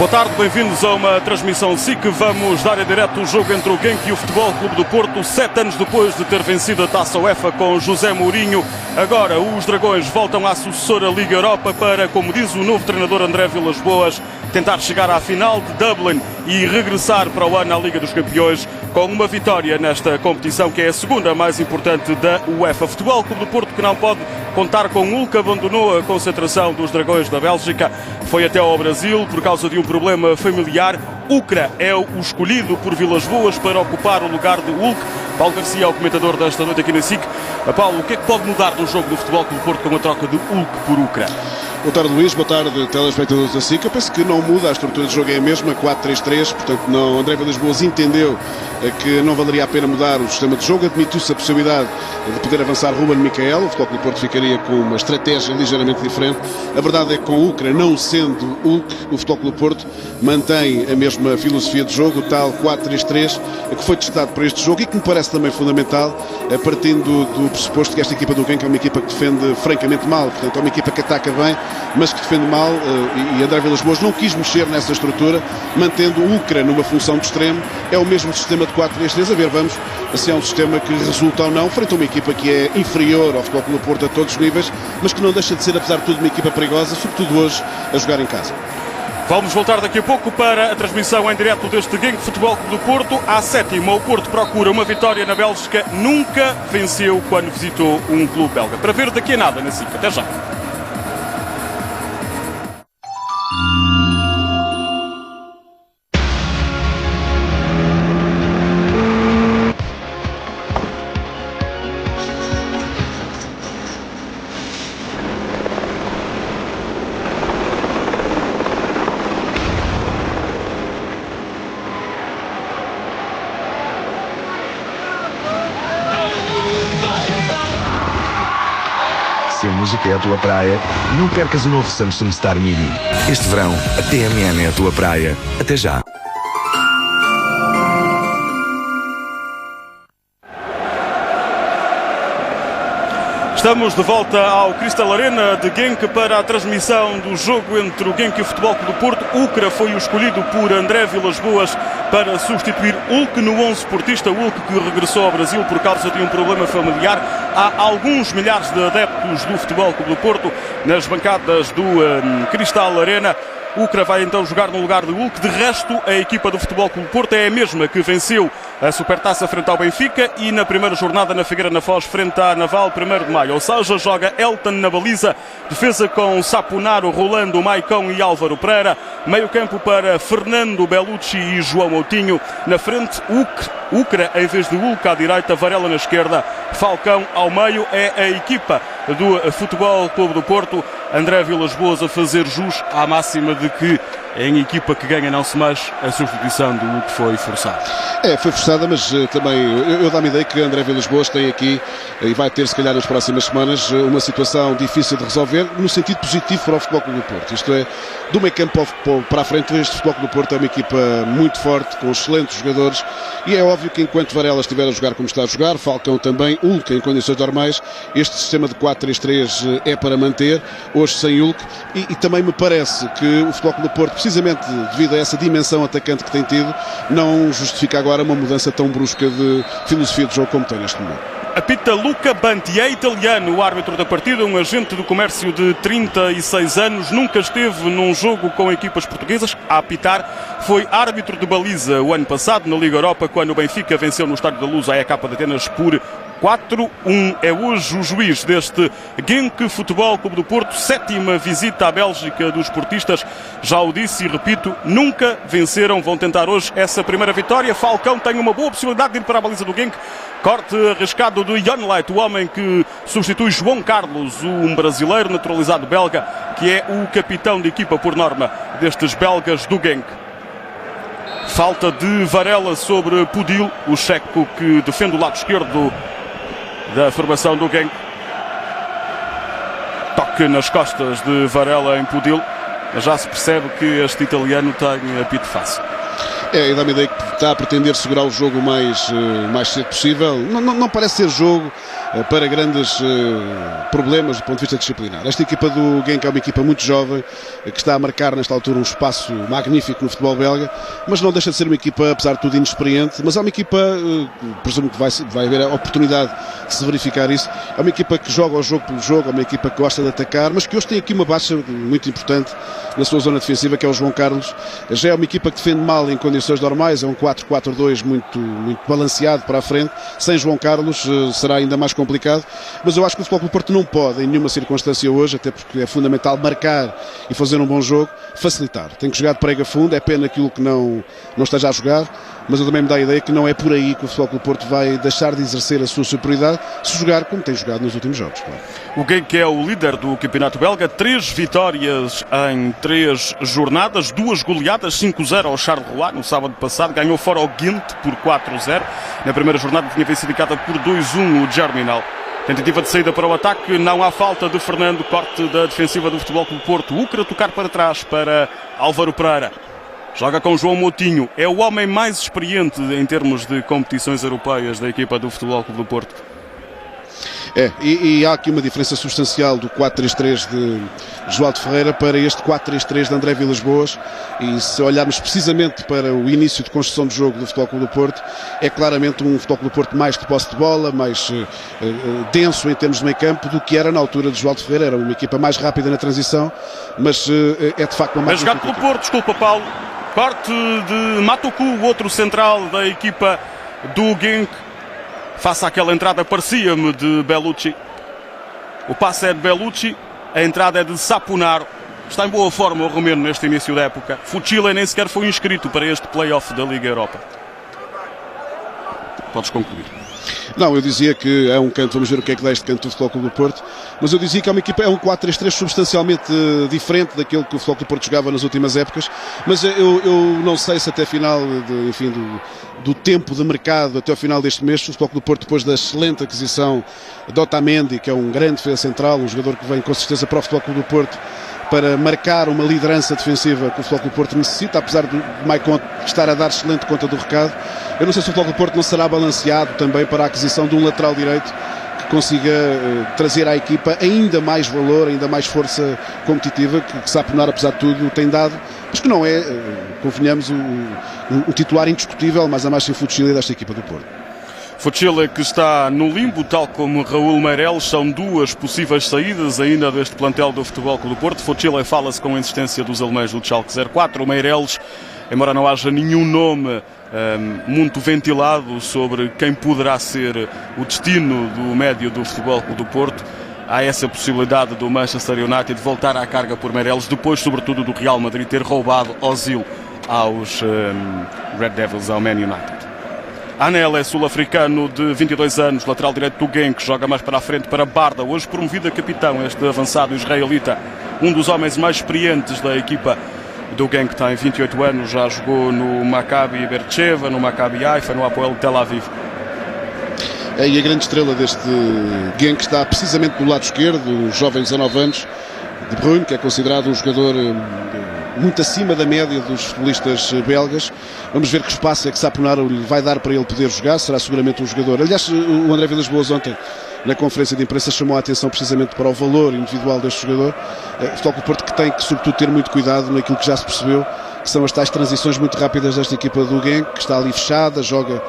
Boa tarde, bem-vindos a uma transmissão SIC. Vamos dar em direto o jogo entre o Genk e o Futebol Clube do Porto, 7 anos depois de ter vencido a Taça UEFA com José Mourinho. Agora os Dragões voltam à sucessora Liga Europa para, como diz o novo treinador André Vilas-Boas, tentar chegar à final de Dublin e regressar para o ano à Liga dos Campeões com uma vitória nesta competição que é a segunda mais importante da UEFA. Futebol Clube do Porto que não pode contar com Hulk, abandonou a concentração dos Dragões da Bélgica, foi até ao Brasil por causa de um problema familiar. Ucra é o escolhido por Vilas-Boas para ocupar o lugar de Hulk. Paulo Garcia é o comentador desta noite aqui na SIC. Paulo, o que é que pode mudar no jogo do Futebol Clube do Porto com a troca de Hulk por Ucra? Boa tarde, Luís. Boa tarde, telespectadores da SIC. Eu penso que não muda, a estrutura de jogo é a mesma, 4-3-3, portanto não, André Vilas-Boas entendeu que não valeria a pena mudar o sistema de jogo, admitiu-se a possibilidade de poder avançar Ruben Micael, o Futebol Clube do Porto ficaria com uma estratégia ligeiramente diferente. A verdade é que com o Ucra, não sendo Hulk, o Futebol Clube do Porto mantém a mesma filosofia de jogo, o tal 4-3-3, que foi testado para este jogo e que me parece também fundamental, partindo do pressuposto que esta equipa do Genk é uma equipa que defende francamente mal, portanto é uma equipa que ataca bem, mas que defende mal, e André Vilas-Boas não quis mexer nessa estrutura, mantendo o Ucra numa função de extremo. É o mesmo sistema de 4-3-3, a ver, vamos, se é um sistema que resulta ou não, frente a uma equipa que é inferior ao Futebol Clube do Porto a todos os níveis, mas que não deixa de ser, apesar de tudo, uma equipa perigosa, sobretudo hoje, a jogar em casa. Vamos voltar daqui a pouco para a transmissão em direto deste Genk Futebol Clube do Porto. À sétima, o Porto procura uma vitória na Bélgica, nunca venceu quando visitou um clube belga. Para ver daqui a nada na SIC. Até já. Se a música é a tua praia, não percas o novo Samsung Star Mini. Este verão, a TMN é a tua praia. Até já. Estamos de volta ao Cristal Arena de Genk para a transmissão do jogo entre o Genk e o Futebol Clube do Porto. Ucra foi o escolhido por André Vilas-Boas para substituir Hulk no 11 portista. Hulk que regressou ao Brasil por causa de um problema familiar. Há alguns milhares de adeptos do Futebol Clube do Porto nas bancadas do Cristal Arena. Ucra vai então jogar no lugar de Hulk. De resto, a equipa do Futebol Clube do Porto é a mesma que venceu a Supertaça frente ao Benfica e na primeira jornada na Figueira na Foz frente à Naval, 1º de maio. Ou seja, joga Elton na baliza, defesa com Saponaro, Rolando, Maicon e Álvaro Pereira, meio campo para Fernando Bellucci e João Moutinho, na frente Ucra em vez de Hulk à direita, Varela na esquerda, Falcão ao meio. É a equipa do Futebol Clube do Porto. André Vilas-Boas a fazer jus à máxima de que em equipa que ganha não se mexe. A substituição do Hulk foi forçada. Foi forçada, mas também eu dá-me a ideia que André Vilas-Boas tem aqui e vai ter, se calhar, nas próximas semanas, uma situação difícil de resolver no sentido positivo para o Futebol Clube do Porto. Isto é, do meio campo para a frente, este Futebol Clube do Porto é uma equipa muito forte, com excelentes jogadores, e é óbvio que enquanto Varela estiver a jogar como está a jogar, Falcão também, Hulk em condições normais, este sistema de 4-3-3 é para manter, hoje sem Hulk, e também me parece que o Futebol Clube do Porto, precisamente devido a essa dimensão atacante que tem tido, não justifica agora uma mudança tão brusca de filosofia de jogo como tem neste momento. Apita Luca Banti, é italiano, o árbitro da partida, um agente do comércio de 36 anos, nunca esteve num jogo com equipas portuguesas a apitar, foi árbitro de baliza o ano passado na Liga Europa, quando o Benfica venceu no Estádio da Luz a EK de Atenas por 4-1. É hoje o juiz deste Genk Futebol Clube do Porto, 7ª visita à Bélgica dos portistas. Já o disse e repito, nunca venceram, vão tentar hoje essa primeira vitória. Falcão tem uma boa possibilidade de ir para a baliza do Genk. Corte arriscado do Janlight, o homem que substitui João Carlos, um brasileiro naturalizado belga, que é o capitão de equipa por norma destes belgas do Genk. Falta de Varela sobre Pudil, o checo que defende o lado esquerdo da formação do Genk. Toque nas costas de Varela em Pudil, mas já se percebe que este italiano tem apito fácil. E dá-me a ideia que está a pretender segurar o jogo o mais cedo possível. Não parece ser jogo para grandes problemas do ponto de vista disciplinar. Esta equipa do Genk é uma equipa muito jovem, que está a marcar nesta altura um espaço magnífico no futebol belga, mas não deixa de ser uma equipa, apesar de tudo, inexperiente, mas é uma equipa, presumo que vai haver a oportunidade de se verificar isso, é uma equipa que joga o jogo pelo jogo, é uma equipa que gosta de atacar, mas que hoje tem aqui uma baixa muito importante na sua zona defensiva, que é o João Carlos. Já é uma equipa que defende mal em condições normais, é um 4-4-2 muito balanceado para a frente. Sem João Carlos será ainda mais complicado, mas eu acho que o Futebol Clube do Porto não pode, em nenhuma circunstância hoje, até porque é fundamental marcar e fazer um bom jogo, facilitar. Tem que jogar de prega fundo, é pena aquilo que não esteja a jogar, mas eu também me dá a ideia que não é por aí que o Futebol Clube do Porto vai deixar de exercer a sua superioridade, se jogar como tem jogado nos últimos jogos. Claro. O Genk é o líder do campeonato belga, 3 vitórias em 3 jornadas, 2 goleadas, 5-0 ao Charleroi no sábado passado, ganhou fora ao Ghent por 4-0, na primeira jornada tinha vencido por 2-1 o Germinal. Tentativa de saída para o ataque, não há falta de Fernando, corte da defensiva do Futebol Clube do Porto, Ucra tocar para trás para Álvaro Pereira. Joga com João Moutinho, é o homem mais experiente em termos de competições europeias da equipa do Futebol Clube do Porto. E há aqui uma diferença substancial do 4-3-3 de João de Ferreira para este 4-3-3 de André Vilas-Boas, e se olharmos precisamente para o início de construção de jogo do Futebol Clube do Porto, é claramente um Futebol Clube do Porto mais de posse de bola, mais denso em termos de meio campo do que era na altura de João de Ferreira. Era uma equipa mais rápida na transição, mas é de facto uma mais... É jogado pelo Porto, desculpa Paulo, corte de Matoku, o outro central da equipa do Genk. Faça aquela entrada, parecia-me de Bellucci. O passe é de Bellucci, a entrada é de Saponaro. Está em boa forma o romeno neste início da época. Fuchile nem sequer foi inscrito para este play-off da Liga Europa. Podes concluir. Não, eu dizia que é um canto, vamos ver o que é que dá este canto do Futebol Clube do Porto, mas eu dizia que é uma equipa, é um 4-3-3 substancialmente diferente daquilo que o Futebol Clube do Porto jogava nas últimas épocas, mas eu não sei se até final do tempo de mercado, até ao final deste mês, o Futebol Clube do Porto, depois da excelente aquisição de Otamendi, que é um grande defesa central, um jogador que vem com certeza para o Futebol Clube do Porto para marcar uma liderança defensiva que o Futebol Clube do Porto necessita, apesar de Maicon estar a dar excelente conta do recado. Eu não sei se o Futebol Clube do Porto não será balanceado também para a aquisição de um lateral direito que consiga trazer à equipa ainda mais valor, ainda mais força competitiva, que Saponaro, apesar de tudo, tem dado, mas que não é, convenhamos, o titular indiscutível, mas a mais sem Fuchile desta equipa do Porto. Fuchile que está no limbo, tal como Raul Meireles, são 2 possíveis saídas ainda deste plantel do Futebol Clube do Porto. Fuchile fala-se com a insistência dos alemães do Schalke 04. O Meireles, embora não haja nenhum nome muito ventilado sobre quem poderá ser o destino do médio do Futebol Clube do Porto, há essa possibilidade do Manchester United voltar à carga por Meireles, depois sobretudo do Real Madrid ter roubado Ozil aos Red Devils, ao Man United. Anel é sul-africano de 22 anos, lateral direito do Genk, joga mais para a frente para Barda, hoje promovido a capitão, este avançado israelita, um dos homens mais experientes da equipa do Genk, tem 28 anos, já jogou no Maccabi Beersheva, no Maccabi Haifa, no Hapoel Tel Aviv. E a grande estrela deste Genk está precisamente do lado esquerdo, um jovem de 19 anos, De Bruyne, que é considerado um jogador muito acima da média dos futebolistas belgas. Vamos ver que espaço é que Saponaro lhe vai dar para ele poder jogar, será seguramente um jogador. Aliás, o André Vilas-Boas ontem, na conferência de imprensa, chamou a atenção precisamente para o valor individual deste jogador. O Futebol Clube do Porto que tem que, sobretudo, ter muito cuidado naquilo que já se percebeu, que são as tais transições muito rápidas desta equipa do Genk, que está ali fechada, joga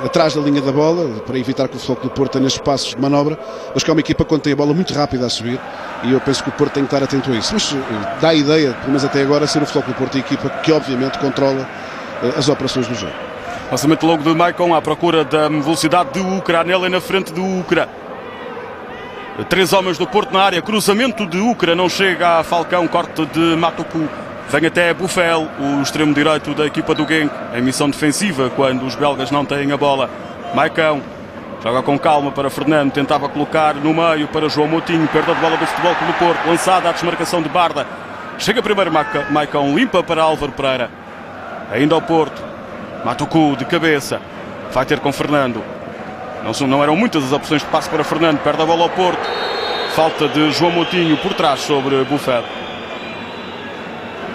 atrás da linha da bola, para evitar que o Futebol Clube do Porto tenha espaços de manobra, mas que é uma equipa quando tem a bola muito rápida a subir, e eu penso que o Porto tem que estar atento a isso. Mas dá a ideia, pelo menos até agora, ser o Futebol Clube do Porto a equipa que obviamente controla as operações do jogo. Lançamento logo de Maicon à procura da velocidade de Ucra, Anel é na frente de Ucra. 3 homens do Porto na área, cruzamento de Ucra, não chega a Falcão, corte de Matoku. Vem até Buffel, o extremo direito da equipa do Genk, em missão defensiva quando os belgas não têm a bola. Maicon joga com calma para Fernando, tentava colocar no meio para João Moutinho, perda de bola do Futebol Clube do Porto, lançada à desmarcação de Barda. Chega primeiro Maicon, limpa para Álvaro Pereira. Ainda ao Porto, Matoku de cabeça, vai ter com Fernando. Não eram muitas as opções de passe para Fernando, perde a bola ao Porto. Falta de João Moutinho por trás sobre Buffel.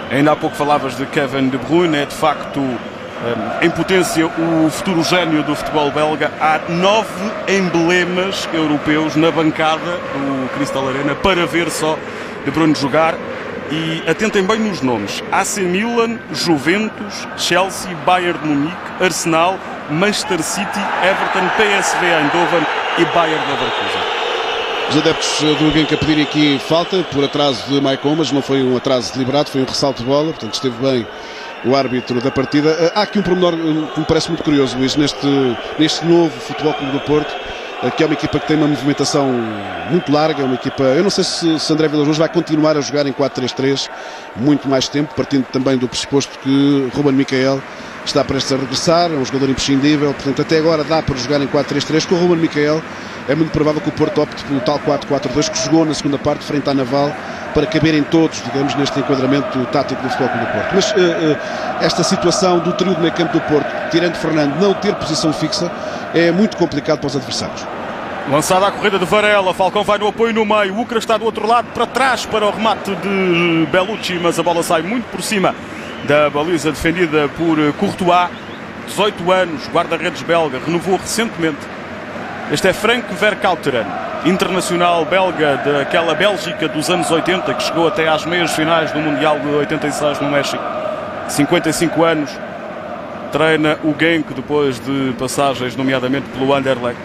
Ainda há pouco falavas de Kevin De Bruyne, é de facto em potência o futuro gênio do futebol belga. Há 9 emblemas europeus na bancada do Crystal Arena para ver só De Bruyne jogar. E atentem bem nos nomes: AC Milan, Juventus, Chelsea, Bayern de Munique, Arsenal, Manchester City, Everton, PSV Eindhoven e Bayern Leverkusen. Os adeptos do Genk a pedirem aqui falta por atraso de Maicon, mas não foi um atraso deliberado, foi um ressalto de bola, portanto esteve bem o árbitro da partida. Há aqui um pormenor que me parece muito curioso, Luís, neste novo Futebol Clube do Porto, que é uma equipa que tem uma movimentação muito larga, é uma equipa... Eu não sei se André Vilas-Boas vai continuar a jogar em 4-3-3 muito mais tempo, partindo também do pressuposto que Ruben Miquel está prestes a regressar, é um jogador imprescindível, portanto até agora dá para jogar em 4-3-3 com o Ruben Miquel. É muito provável que o Porto opte pelo tal 4-4-2 que jogou na segunda parte frente à Naval, para caberem todos, digamos, neste enquadramento tático do Futebol Clube do Porto. Mas esta situação do trio de meio campo do Porto, tirando Fernando, não ter posição fixa, é muito complicado para os adversários. Lançada a corrida de Varela, Falcão vai no apoio no meio, o Ucra está do outro lado, para trás para o remate de Bellucci, mas a bola sai muito por cima da baliza defendida por Courtois. 18 anos, guarda-redes belga, renovou recentemente. Este é Frank Vercauteren, internacional belga daquela Bélgica dos anos 80, que chegou até às meias finais do Mundial de 86 no México. 55 anos, treina o Genk depois de passagens, nomeadamente pelo Anderlecht.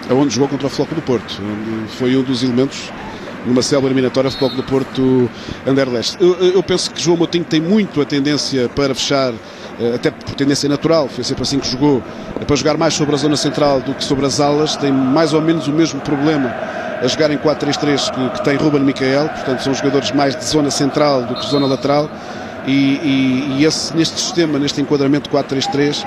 Onde jogou contra o Futebol Clube do Porto, onde foi um dos elementos numa célula eliminatória do Futebol Clube do Porto Anderlecht. Eu penso que João Moutinho tem muito a tendência para fechar, até por tendência natural, foi sempre assim que jogou, para jogar mais sobre a zona central do que sobre as alas. Tem mais ou menos o mesmo problema a jogar em 4-3-3 que tem Ruben Miquel, portanto são jogadores mais de zona central do que zona lateral, e neste sistema, neste enquadramento 4-3-3,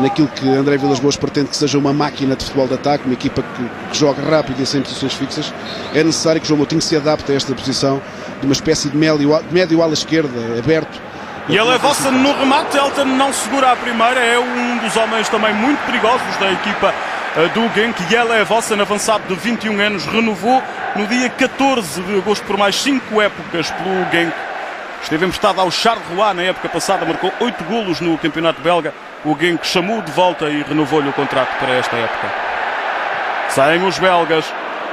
naquilo que André Vilas-Boas pretende que seja uma máquina de futebol de ataque, uma equipa que joga rápido e sem posições fixas, é necessário que João Moutinho se adapte a esta posição de uma espécie de médio ala esquerda, aberto. E ele é Vossen no remate, Elton não segura a primeira, é um dos homens também muito perigosos da equipa do Genk. E ele é Vossen, avançado de 21 anos, renovou no dia 14 de agosto por mais 5 épocas pelo Genk. Esteve emprestado ao Charleroi na época passada, marcou 8 golos no campeonato belga. O Genk chamou de volta e renovou-lhe o contrato para esta época. Saem os belgas,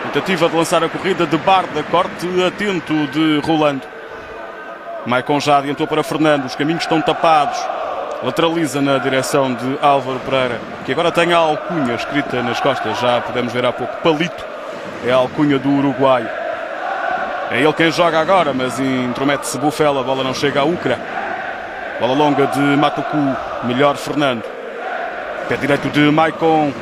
tentativa de lançar a corrida de Barda, corte atento de Rolando. Maicon já adiantou para Fernando, os caminhos estão tapados. Lateraliza na direção de Álvaro Pereira, que agora tem a alcunha escrita nas costas, já podemos ver há pouco. Palito é a alcunha do uruguaio. É ele quem joga agora, mas intromete-se Buffel, a bola não chega a Ucra. Bola longa de Matuku, melhor Fernando. Pé direito de Maicon.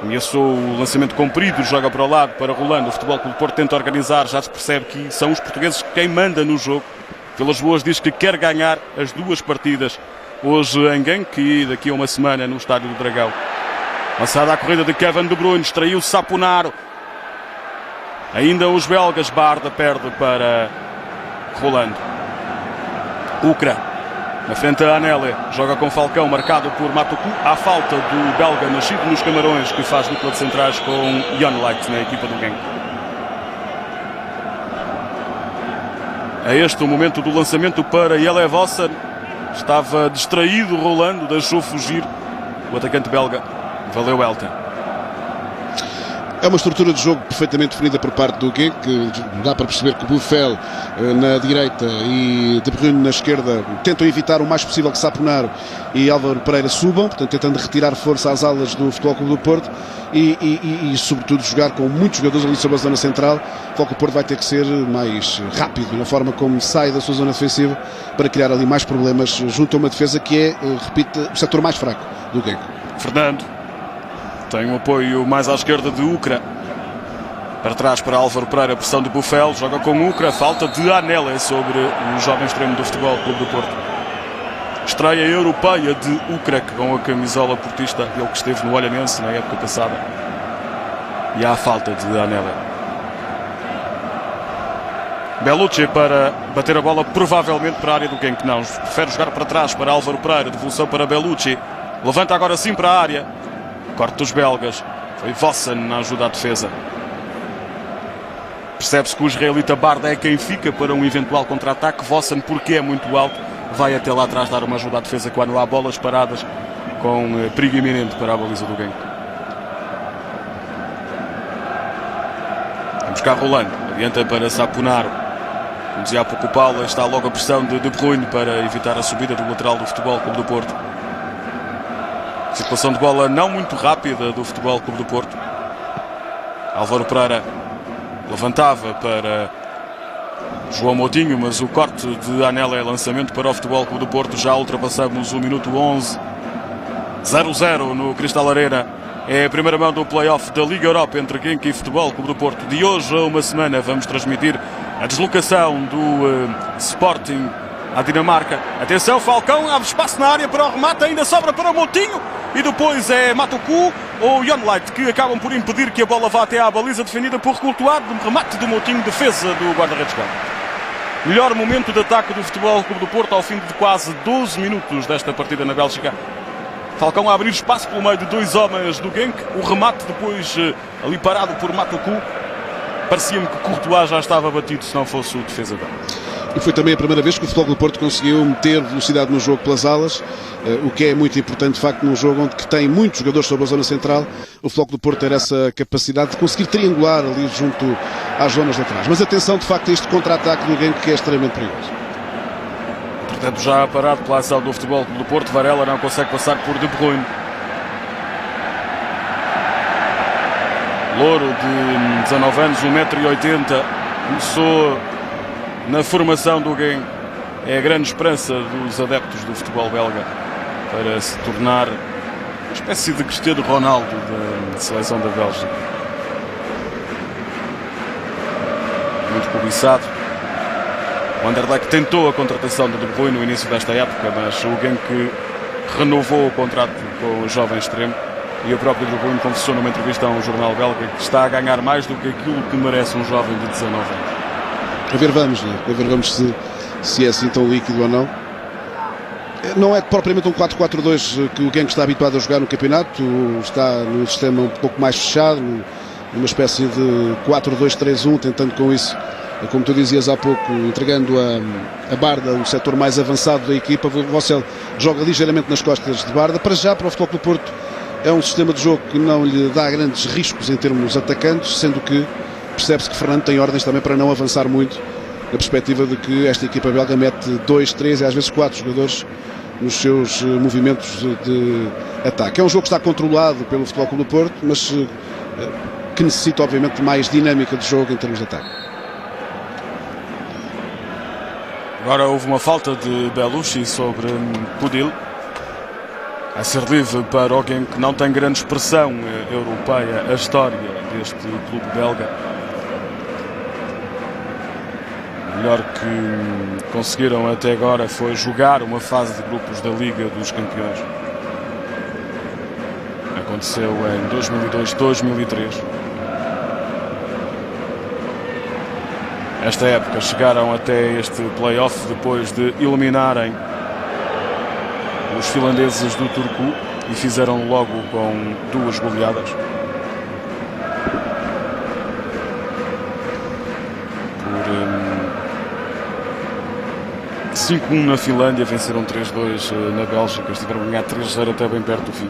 Ameaçou o lançamento comprido, joga para o lado, para Rolando. O Futebol Clube do Porto tenta organizar, já se percebe que são os portugueses quem manda no jogo. Vilas-Boas diz que quer ganhar as duas partidas, hoje em Genk e daqui a uma semana no Estádio do Dragão. Lançada a corrida de Kevin De Bruyne, extraiu Saponaro. Ainda os belgas, Barda perde para Rolando. Ucra, na frente a Anele, joga com Falcão, marcado por Matuku. Há falta do belga nascido nos Camarões, que faz dupla de centrais com Jan Light na equipa do Genk. É este o momento do lançamento para Ele Vossen. Estava distraído Rolando, deixou fugir o atacante belga. Valeu, Elton. É uma estrutura de jogo perfeitamente definida por parte do Genk, que dá para perceber que Buffel na direita e De Bruyne na esquerda tentam evitar o mais possível que Saponaro e Álvaro Pereira subam, portanto tentando retirar força às alas do Futebol Clube do Porto e sobretudo jogar com muitos jogadores ali sobre a zona central. O Futebol Clube do Porto vai ter que ser mais rápido na forma como sai da sua zona defensiva para criar ali mais problemas junto a uma defesa que é, repito, o setor mais fraco do Genk. Fernando tem um apoio mais à esquerda de Ucra. Para trás para Álvaro Pereira, pressão de Buffel, joga com Ucra, falta de Anele sobre o jovem extremo do Futebol Clube do Porto. Estreia europeia de Ucra, com a camisola portista, ele que esteve no Olhanense na época passada. E há a falta de Anele. Bellucci para bater a bola provavelmente para a área do Genk. Não, prefere jogar para trás para Álvaro Pereira, devolução para Bellucci. Levanta agora sim para a área. Corte dos belgas. Foi Vossen na ajuda à defesa. Percebe-se que o israelita Barda é quem fica para um eventual contra-ataque. Vossen, porque é muito alto, vai até lá atrás dar uma ajuda à defesa quando há bolas paradas com perigo iminente para a baliza do Genk. Vamos cá rolando, adianta para Saponaro. Como dizia há pouco o Paulo, está logo a pressão de Bruyne para evitar a subida do lateral do Futebol Clube do Porto. Circulação de bola não muito rápida do Futebol Clube do Porto. Álvaro Pereira levantava para João Moutinho, mas o corte de Anel é lançamento para o Futebol Clube do Porto. Já ultrapassamos o minuto 11. 0-0 no Cristal Arena. É a primeira mão do play-off da Liga Europa entre Genk e Futebol Clube do Porto. De hoje a uma semana vamos transmitir a deslocação do Sporting à Dinamarca. Atenção, Falcão, abre espaço na área para o remate, ainda sobra para Moutinho. E depois é Matuku ou Jonlight que acabam por impedir que a bola vá até à baliza, defendida por Courtois. Remate do Moutinho, defesa do guarda-redes Galo. Melhor momento de ataque do Futebol Clube do Porto ao fim de quase 12 minutos desta partida na Bélgica. Falcão a abrir espaço pelo meio de dois homens do Genk. O remate depois ali parado por Matuku. Parecia-me que Courtois já estava batido se não fosse o defesa dele. E foi também a primeira vez que o Futebol Clube do Porto conseguiu meter velocidade no jogo pelas alas, o que é muito importante, de facto, num jogo onde que tem muitos jogadores sobre a zona central. O Futebol Clube do Porto ter essa capacidade de conseguir triangular ali junto às zonas laterais. Mas atenção, de facto, a este contra-ataque do Genk, que é extremamente perigoso. Portanto, já parado pela ação do Futebol Clube do Porto, Varela não consegue passar por De Bruyne. Louro de 19 anos, 1,80 m, começou na formação do Genk. É a grande esperança dos adeptos do futebol belga para se tornar uma espécie de Cristiano Ronaldo da seleção da Bélgica. Muito cobiçado. O Anderlecht tentou a contratação de Bruyne no início desta época, mas o Genk renovou o contrato com o jovem extremo. E o próprio Bruyne confessou numa entrevista a um jornal belga que está a ganhar mais do que aquilo que merece um jovem de 19 anos. A ver vamos, né? A ver vamos se é assim tão líquido ou não. Não é propriamente um 4-4-2 que o Genk está habituado a jogar no campeonato. Está num sistema um pouco mais fechado, numa espécie de 4-2-3-1, tentando com isso, como tu dizias há pouco, entregando a Barda, o setor mais avançado da equipa. O Vossel joga ligeiramente nas costas de Barda. Para já, para o Futebol Clube do Porto, é um sistema de jogo que não lhe dá grandes riscos em termos atacantes, sendo que percebe-se que Fernando tem ordens também para não avançar muito, na perspectiva de que esta equipa belga mete 2, 3 e às vezes 4 jogadores nos seus movimentos de ataque. É um jogo que está controlado pelo Futebol Clube do Porto, mas que necessita obviamente de mais dinâmica de jogo em termos de ataque. Agora houve uma falta de Belushi sobre Pudil. A ser livre para o Genk, que não tem grande expressão europeia a história deste clube belga. O melhor que conseguiram até agora foi jogar uma fase de grupos da Liga dos Campeões. Aconteceu em 2002-2003. Esta época chegaram até este play-off depois de eliminarem os finlandeses do Turku e fizeram logo com 2 goleadas. Por 5-1 na Finlândia, venceram 3-2 na Bélgica, estiveram a ganhar 3-0 até bem perto do fim.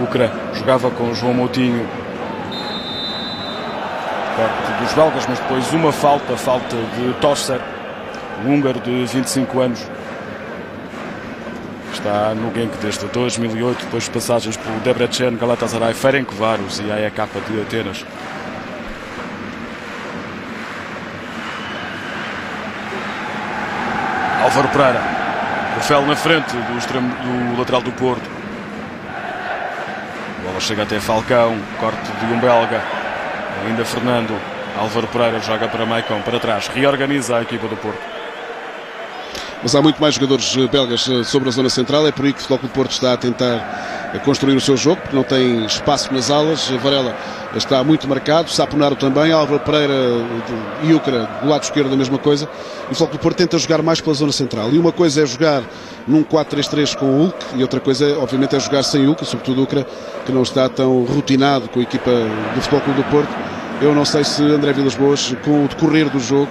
Ukra jogava com João Moutinho, perto dos belgas, mas depois uma falta de Tosser, um húngaro de 25 anos. Está no Genk desde 2008, depois de passagens por Debrecen, Galatasaray, Ferencváros e AEK de Atenas. Álvaro Pereira, Rafael na frente do lateral do Porto. A bola chega até Falcão, corte de um belga. Ainda Fernando. Álvaro Pereira joga para Maicon, para trás, reorganiza a equipa do Porto. Mas há muito mais jogadores belgas sobre a zona central, é por aí que o Futebol Clube do Porto está a tentar construir o seu jogo, porque não tem espaço nas alas. Varela está muito marcado, Saponaro também, Álvaro Pereira e Ukra do lado esquerdo a mesma coisa. E o Futebol Clube do Porto tenta jogar mais pela zona central. E uma coisa é jogar num 4-3-3 com o Hulk, e outra coisa, obviamente, é jogar sem Ukra, sobretudo Ukra, que não está tão rotinado com a equipa do Futebol Clube do Porto. Eu não sei se André Vilas-Boas, com o decorrer do jogo,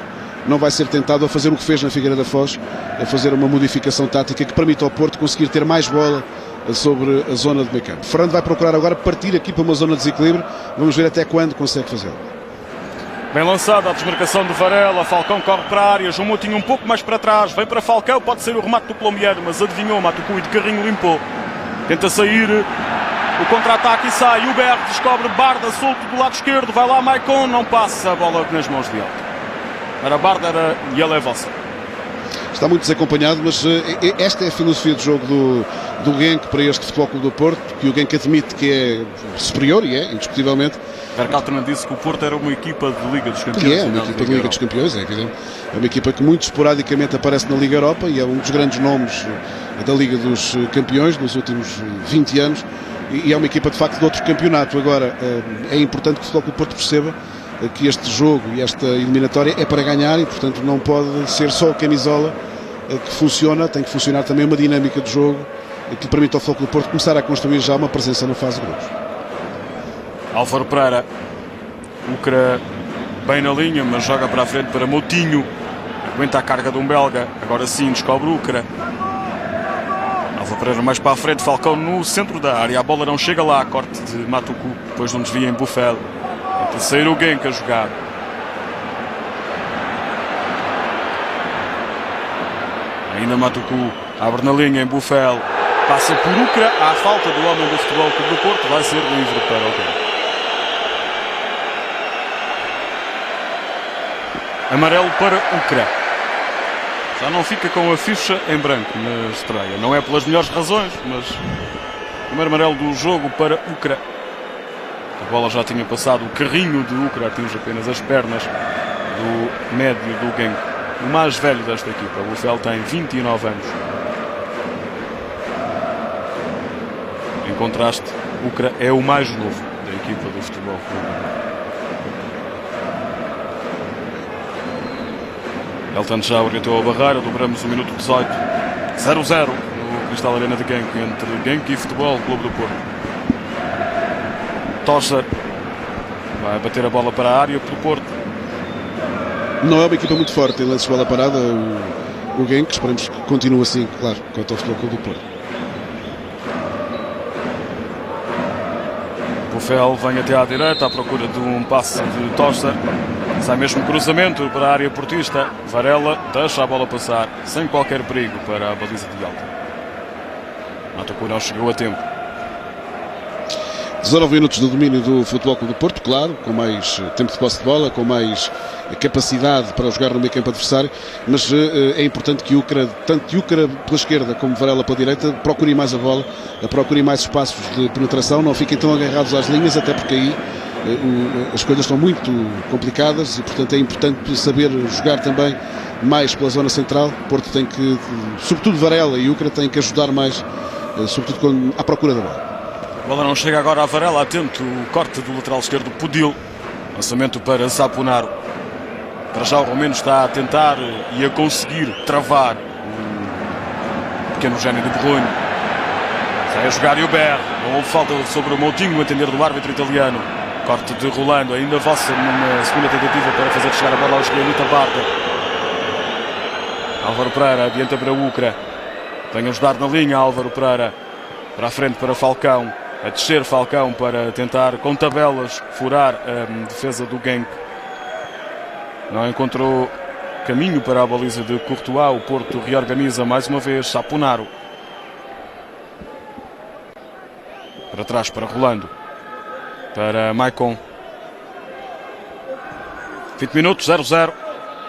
não vai ser tentado a fazer o que fez na Figueira da Foz, a fazer uma modificação tática que permita ao Porto conseguir ter mais bola sobre a zona de meio campo. Fernando vai procurar agora partir aqui para uma zona de desequilíbrio, vamos ver até quando consegue fazê-lo. Bem lançada a desmarcação de Varela, Falcão corre para a área, João Moutinho um pouco mais para trás, vem para Falcão, pode ser o remate do colombiano, mas adivinhou, Matucu e de carrinho limpou. Tenta sair, o contra-ataque e sai, o Berro descobre Barda solto do lado esquerdo, vai lá Maicon, não passa a bola nas mãos de Elton. Era Barda e ele é vossa. Está muito desacompanhado, mas esta é a filosofia de jogo do Genk para este Futebol Clube do Porto, que o Genk admite que é superior, e é, indiscutivelmente. Verkaltenen disse que o Porto era uma equipa de Liga dos Campeões. E é uma equipa de Liga dos Campeões, é evidente. É uma equipa que muito esporadicamente aparece na Liga Europa e é um dos grandes nomes da Liga dos Campeões nos últimos 20 anos. E é uma equipa de facto de outro campeonato. Agora, é importante que o Futebol Clube do Porto perceba que este jogo e esta eliminatória é para ganhar e, portanto, não pode ser só a camisola que funciona, tem que funcionar também uma dinâmica de jogo que permite ao Futebol Clube do Porto começar a construir já uma presença na fase de grupos. Álvaro Pereira, Ucra bem na linha, mas joga para a frente para Moutinho, aguenta a carga de um belga, agora sim descobre Ucra. Álvaro Pereira mais para a frente, Falcão no centro da área, a bola não chega lá, corte de Matucu, depois de um desvio em Buffel. Tenta sair o Genk a jogar. Ainda Matucu, abre na linha em Buffel, passa por Ucra, à falta do homem do Futebol Clube do Porto, vai ser livre para o Genk. Amarelo para Ucra. Já não fica com a ficha em branco na estreia. Não é pelas melhores razões, mas primeiro amarelo do jogo para Ucra. A bola já tinha passado, o carrinho de Ucra atinge apenas as pernas do médio do Genk, o mais velho desta equipa. O Buffel tem 29 anos. Em contraste, Ucra é o mais novo da equipa do Futebol Clube. Elton já orientou a barreira, dobramos o minuto 18, 0-0 no Cristal Arena de Genk, entre Genk e Futebol Clube do Porto. Tocha vai bater a bola para a área pelo Porto. Não é uma equipa muito forte em lances de bola parada, o Genk, esperemos que continue assim, claro, quanto ao Futebol Clube do Porto. Buffel vem até à direita à procura de um passe de Tocha. Sai mesmo cruzamento para a área portista. Varela deixa a bola passar sem qualquer perigo para a baliza de Elton. Matucu não chegou a tempo. 19 minutos de domínio do Futebol Clube do Porto, claro, com mais tempo de posse de bola, com mais capacidade para jogar no meio campo adversário, mas é importante que tanto Ucra pela esquerda como Varela pela direita procurem mais a bola, procurem mais espaços de penetração, não fiquem tão agarrados às linhas, até porque aí as coisas estão muito complicadas e, portanto, é importante saber jogar também mais pela zona central. O Porto tem que, sobretudo Varela e Ucra, têm que ajudar mais, sobretudo à procura da bola. A bola não chega agora a Varela, atento o corte do lateral esquerdo Pudil. Lançamento para Saponaro. Para já o Romeno está a tentar e a conseguir travar o pequeno gênio de Borronho. Sai a jogar e o Berro. Não houve falta sobre o Moutinho, no entender do árbitro italiano. Corte de Rolando, ainda Vossa numa segunda tentativa para fazer chegar a bola ao israelita Barda. Álvaro Pereira adianta para Ucra. Vem a ajudar na linha Álvaro Pereira. Para a frente para Falcão. A descer Falcão para tentar com tabelas furar a defesa do Genk. Não encontrou caminho para a baliza de Courtois. O Porto reorganiza mais uma vez. Saponaro. Para trás para Rolando. Para Maicon. 20 minutos, 0-0.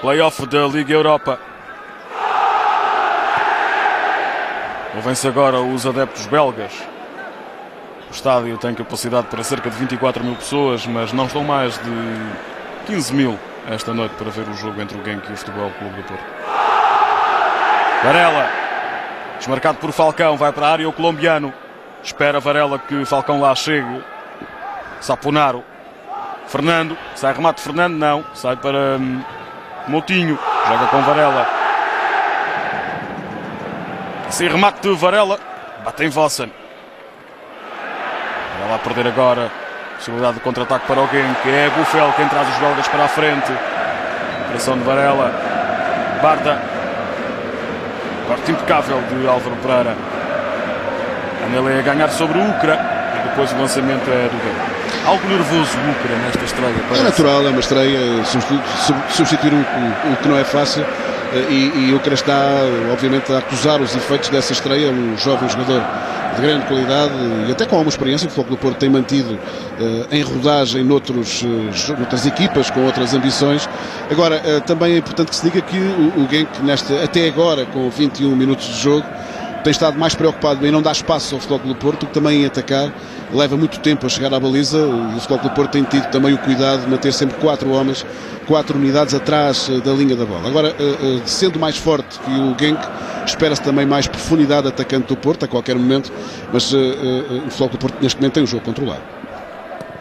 Playoff da Liga Europa. Ouvem-se agora os adeptos belgas. O estádio tem capacidade para cerca de 24 mil pessoas, mas não estão mais de 15 mil esta noite para ver o jogo entre o Genk e o Futebol Clube do Porto. Varela. Desmarcado por Falcão. Vai para a área o colombiano. Espera Varela que Falcão lá chegue. Saponaro. Fernando. Sai remate Fernando. Não. Sai para Moutinho. Joga com Varela. Sem remate de Varela. Bate em Vossen. Vai lá perder agora. Possibilidade de contra-ataque para o Genk. É Buffel quem traz os belgas para a frente. recuperação de Varela. Barda. Corte impecável de Álvaro Pereira. Anele a ganhar sobre o Ucra. E depois o lançamento é do Genk. Algo nervoso o Ucra nesta estreia. Parece. É natural, é uma estreia. Substituir o que não é fácil. E o Ucra está, obviamente, a acusar os efeitos dessa estreia. Um jovem jogador de grande qualidade e até com alguma experiência. O Futebol Clube do Porto tem mantido em rodagem noutras equipas com outras ambições. Agora, também é importante que se diga que o Genk, até agora, com 21 minutos de jogo, tem estado mais preocupado em não dar espaço ao Futebol Clube do Porto do que também em atacar. Leva muito tempo a chegar à baliza. O Futebol Clube do Porto tem tido também o cuidado de manter sempre 4 homens, 4 unidades atrás da linha da bola. Agora, sendo mais forte que o Genk, espera-se também mais profundidade atacante do Porto a qualquer momento, mas o Futebol Clube do Porto neste momento tem o jogo controlado.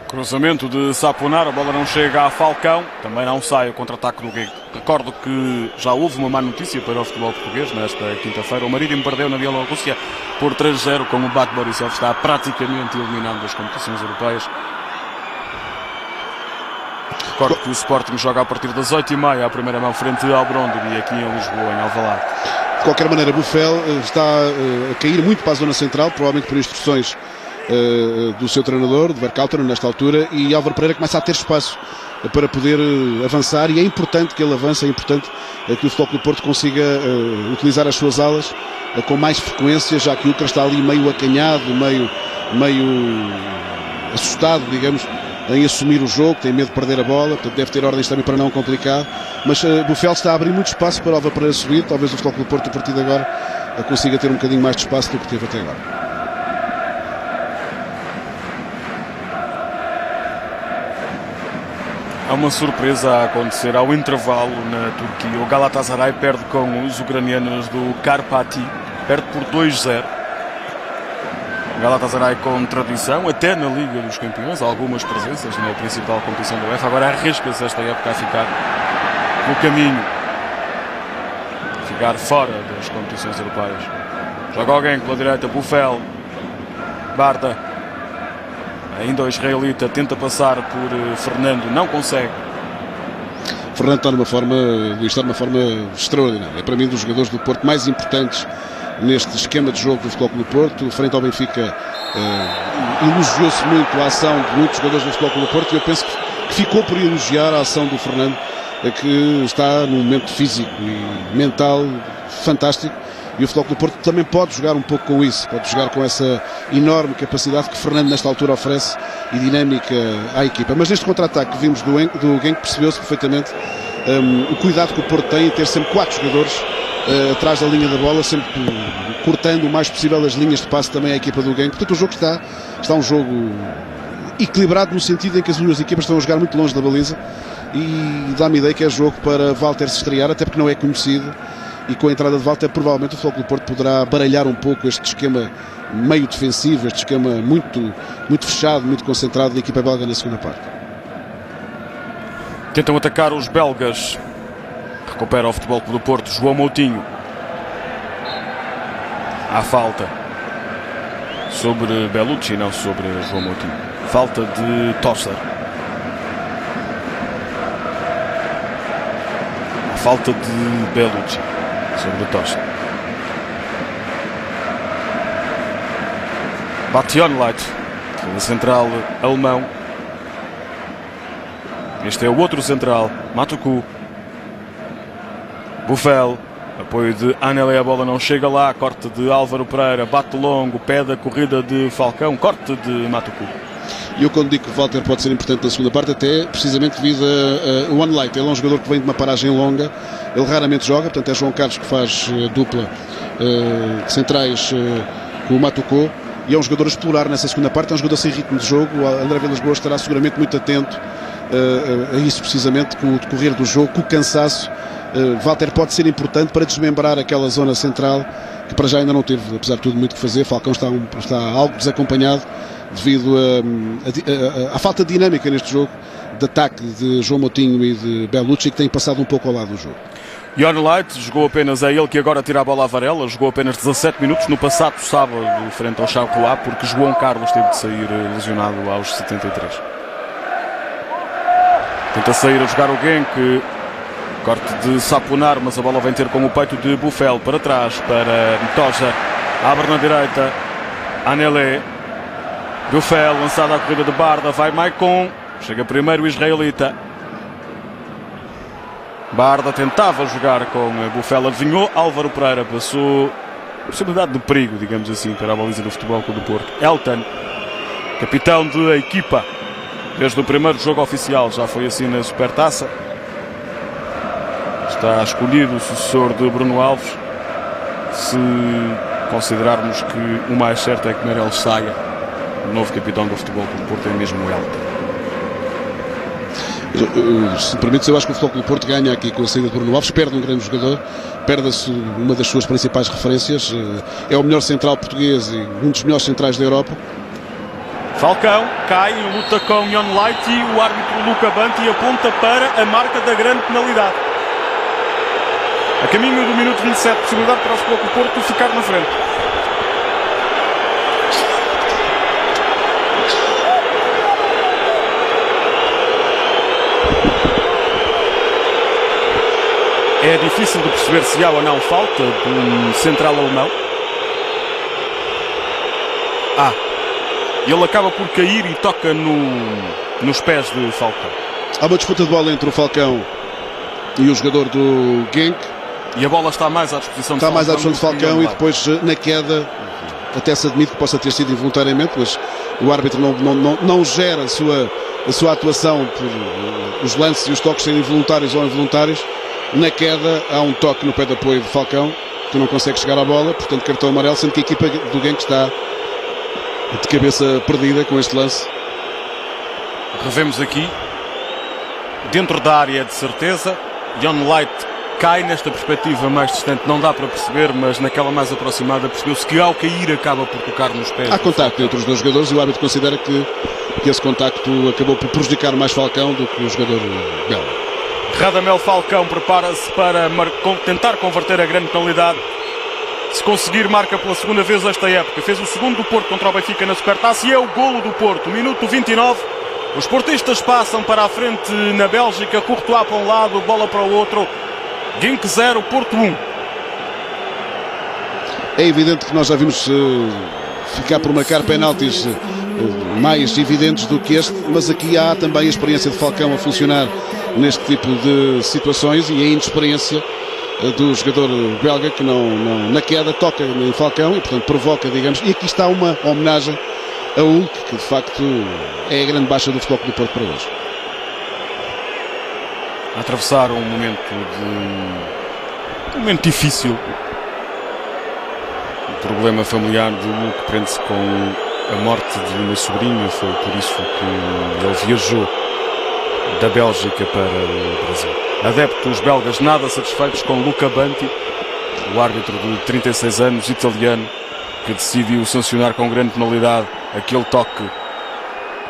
Cruzamento de Saponar, a bola não chega a Falcão, também não sai o contra-ataque do Genk. Recordo que já houve uma má notícia para o futebol português nesta quinta-feira. O Marítimo perdeu na Bielorrússia por 3-0, com o Bate Borisov está praticamente eliminado das competições europeias. Recordo que o Sporting joga a partir das 8h30 à primeira mão frente ao Brondby aqui em Lisboa, em Alvalade. De qualquer maneira, Buffel está a cair muito para a zona central, provavelmente por instruções do seu treinador, de Vercauteren, nesta altura, e Álvaro Pereira começa a ter espaço para poder avançar, e é importante que ele avance, é importante que o Futebol Clube do Porto consiga utilizar as suas alas com mais frequência, já que o Ucra está ali meio acanhado, meio assustado, digamos, em assumir o jogo, tem medo de perder a bola, portanto deve ter ordens também para não complicar, mas Buffel está a abrir muito espaço para Álvaro Pereira subir. Talvez o Futebol Clube do Porto, a partir de agora, consiga ter um bocadinho mais de espaço do que teve até agora. Há uma surpresa a acontecer ao intervalo na Turquia. O Galatasaray perde com os ucranianos do Karpati, perde por 2-0. O Galatasaray com tradição, até na Liga dos Campeões, algumas presenças na principal competição da UEFA. Agora arrisca-se esta época a ficar no caminho, a ficar fora das competições europeias. Joga alguém pela direita, Buffel, Barda. Ainda o israelita tenta passar por Fernando, não consegue. Fernando está numa forma extraordinária. É para mim dos jogadores do Porto mais importantes neste esquema de jogo do Futebol Clube do Porto. Frente ao Benfica, elogiou-se muito a ação de muitos jogadores do Futebol Clube do Porto, e eu penso que ficou por elogiar a ação do Fernando, que está num momento físico e mental fantástico. E o Futebol Clube do Porto também pode jogar um pouco com isso, pode jogar com essa enorme capacidade que Fernando nesta altura oferece e dinâmica à equipa. Mas neste contra-ataque que vimos do Genk, percebeu-se perfeitamente o cuidado que o Porto tem em ter sempre 4 jogadores atrás da linha da bola, sempre cortando o mais possível as linhas de passe também à equipa do Genk. Portanto, o jogo está um jogo equilibrado, no sentido em que as duas equipas estão a jogar muito longe da baliza, e dá-me ideia que é jogo para Walter se estrear, até porque não é conhecido. E com a entrada de Walter, provavelmente o Futebol Clube do Porto poderá baralhar um pouco este esquema meio defensivo, este esquema muito fechado, muito concentrado da equipa belga na segunda parte. Tentam atacar os belgas. Recupera o Futebol Clube do Porto, João Moutinho. Há falta sobre Bellucci, não sobre João Moutinho. Falta de Tosser. Há falta de Bellucci sobre Tosser. Bationleit, o central alemão. Este é o outro central, Matuku. Buffel, apoio de Anele, a bola não chega lá, corte de Álvaro Pereira, bate longo, pede a corrida de Falcão, corte de Matuku. E eu, quando digo que o Walter pode ser importante na segunda parte, até precisamente devido a One Light. Ele é um jogador que vem de uma paragem longa, ele raramente joga, portanto é João Carlos que faz dupla de centrais com o Matuku, e é um jogador a explorar nessa segunda parte, é um jogador sem ritmo de jogo. O André Vilas-Boas estará seguramente muito atento a isso, precisamente com o decorrer do jogo, com o cansaço. Walter pode ser importante para desmembrar aquela zona central, que para já ainda não teve, apesar de tudo, muito que fazer. Falcão está algo desacompanhado devido à falta de dinâmica neste jogo, de ataque de João Moutinho e de Bellucci, que tem passado um pouco ao lado do jogo. Light jogou apenas, é ele que agora tira a bola à Varela, jogou apenas 17 minutos no passado sábado frente ao Charleroi, porque João Carlos teve de sair lesionado aos 73. Tenta sair a jogar o Genk. Corte de Sapunar, mas a bola vem ter com o peito de Buffel. Para trás, para Toja. Abre na direita. Anelé. Buffel, lançada a corrida de Barda. Vai Maicon. Chega primeiro o israelita. Barda tentava jogar com Buffel. Adivinhou. Álvaro Pereira passou. Possibilidade de perigo, digamos assim, para a baliza do Futebol Clube do Porto. Elton, capitão da equipa. Desde o primeiro jogo oficial, já foi assim na Supertaça. Está escolhido o sucessor de Bruno Alves. Se considerarmos que o mais certo é que Meireles saia, o novo capitão do Futebol Clube do Porto é mesmo o Elton. Se me permite, eu acho que o Futebol Clube do Porto ganha aqui com a saída de Bruno Alves, perde um grande jogador, perde-se uma das suas principais referências, é o melhor central português e um dos melhores centrais da Europa. Falcão cai em luta com Jon Light e o árbitro Luca Banti aponta para a marca da grande penalidade. A caminho do minuto 27, possibilidade para o Futebol Clube do Porto ficar na frente. É difícil de perceber se há ou não falta do central alemão. Ele acaba por cair e toca nos pés de Falcão. Há uma disputa de bola entre o Falcão e o jogador do Genk. E a bola está mais à disposição de Falcão. Está mais à disposição de Falcão e depois na queda, até se admite que possa ter sido involuntariamente, mas o árbitro não gera a sua atuação por os lances e os toques serem voluntários ou involuntários. Na queda há um toque no pé de apoio de Falcão, que não consegue chegar à bola, portanto cartão amarelo, sendo que a equipa do Genk está de cabeça perdida com este lance. Revemos aqui, dentro da área de certeza, Jon Light cai nesta perspectiva mais distante, não dá para perceber, mas naquela mais aproximada percebeu-se que ao cair acaba por tocar nos pés. Há contacto entre os dois jogadores e o árbitro considera que esse contacto acabou por prejudicar mais Falcão do que o jogador belga. Radamel Falcão prepara-se para tentar converter a grande penalidade. Se conseguir, marca pela segunda vez esta época. Fez o segundo do Porto contra o Benfica na Supertaça e é o golo do Porto. Minuto 29. Os portistas passam para a frente na Bélgica. Courtois para um lado, bola para o outro. Genk 0, Porto 1. É evidente que nós já vimos ficar por marcar penaltis mais evidentes do que este, mas aqui há também a experiência de Falcão a funcionar neste tipo de situações e a inexperiência do jogador belga que na queda toca em Falcão e portanto provoca, digamos, e aqui está uma homenagem a Hulk, que de facto é a grande baixa do Futebol Clube do Porto para hoje. A atravessar um momento difícil. O problema familiar de Hulk prende-se com a morte de uma sobrinha, foi por isso que ele viajou da Bélgica para o Brasil. Adeptos belgas nada satisfeitos com Luca Banti, o árbitro de 36 anos, italiano, que decidiu sancionar com grande penalidade aquele toque,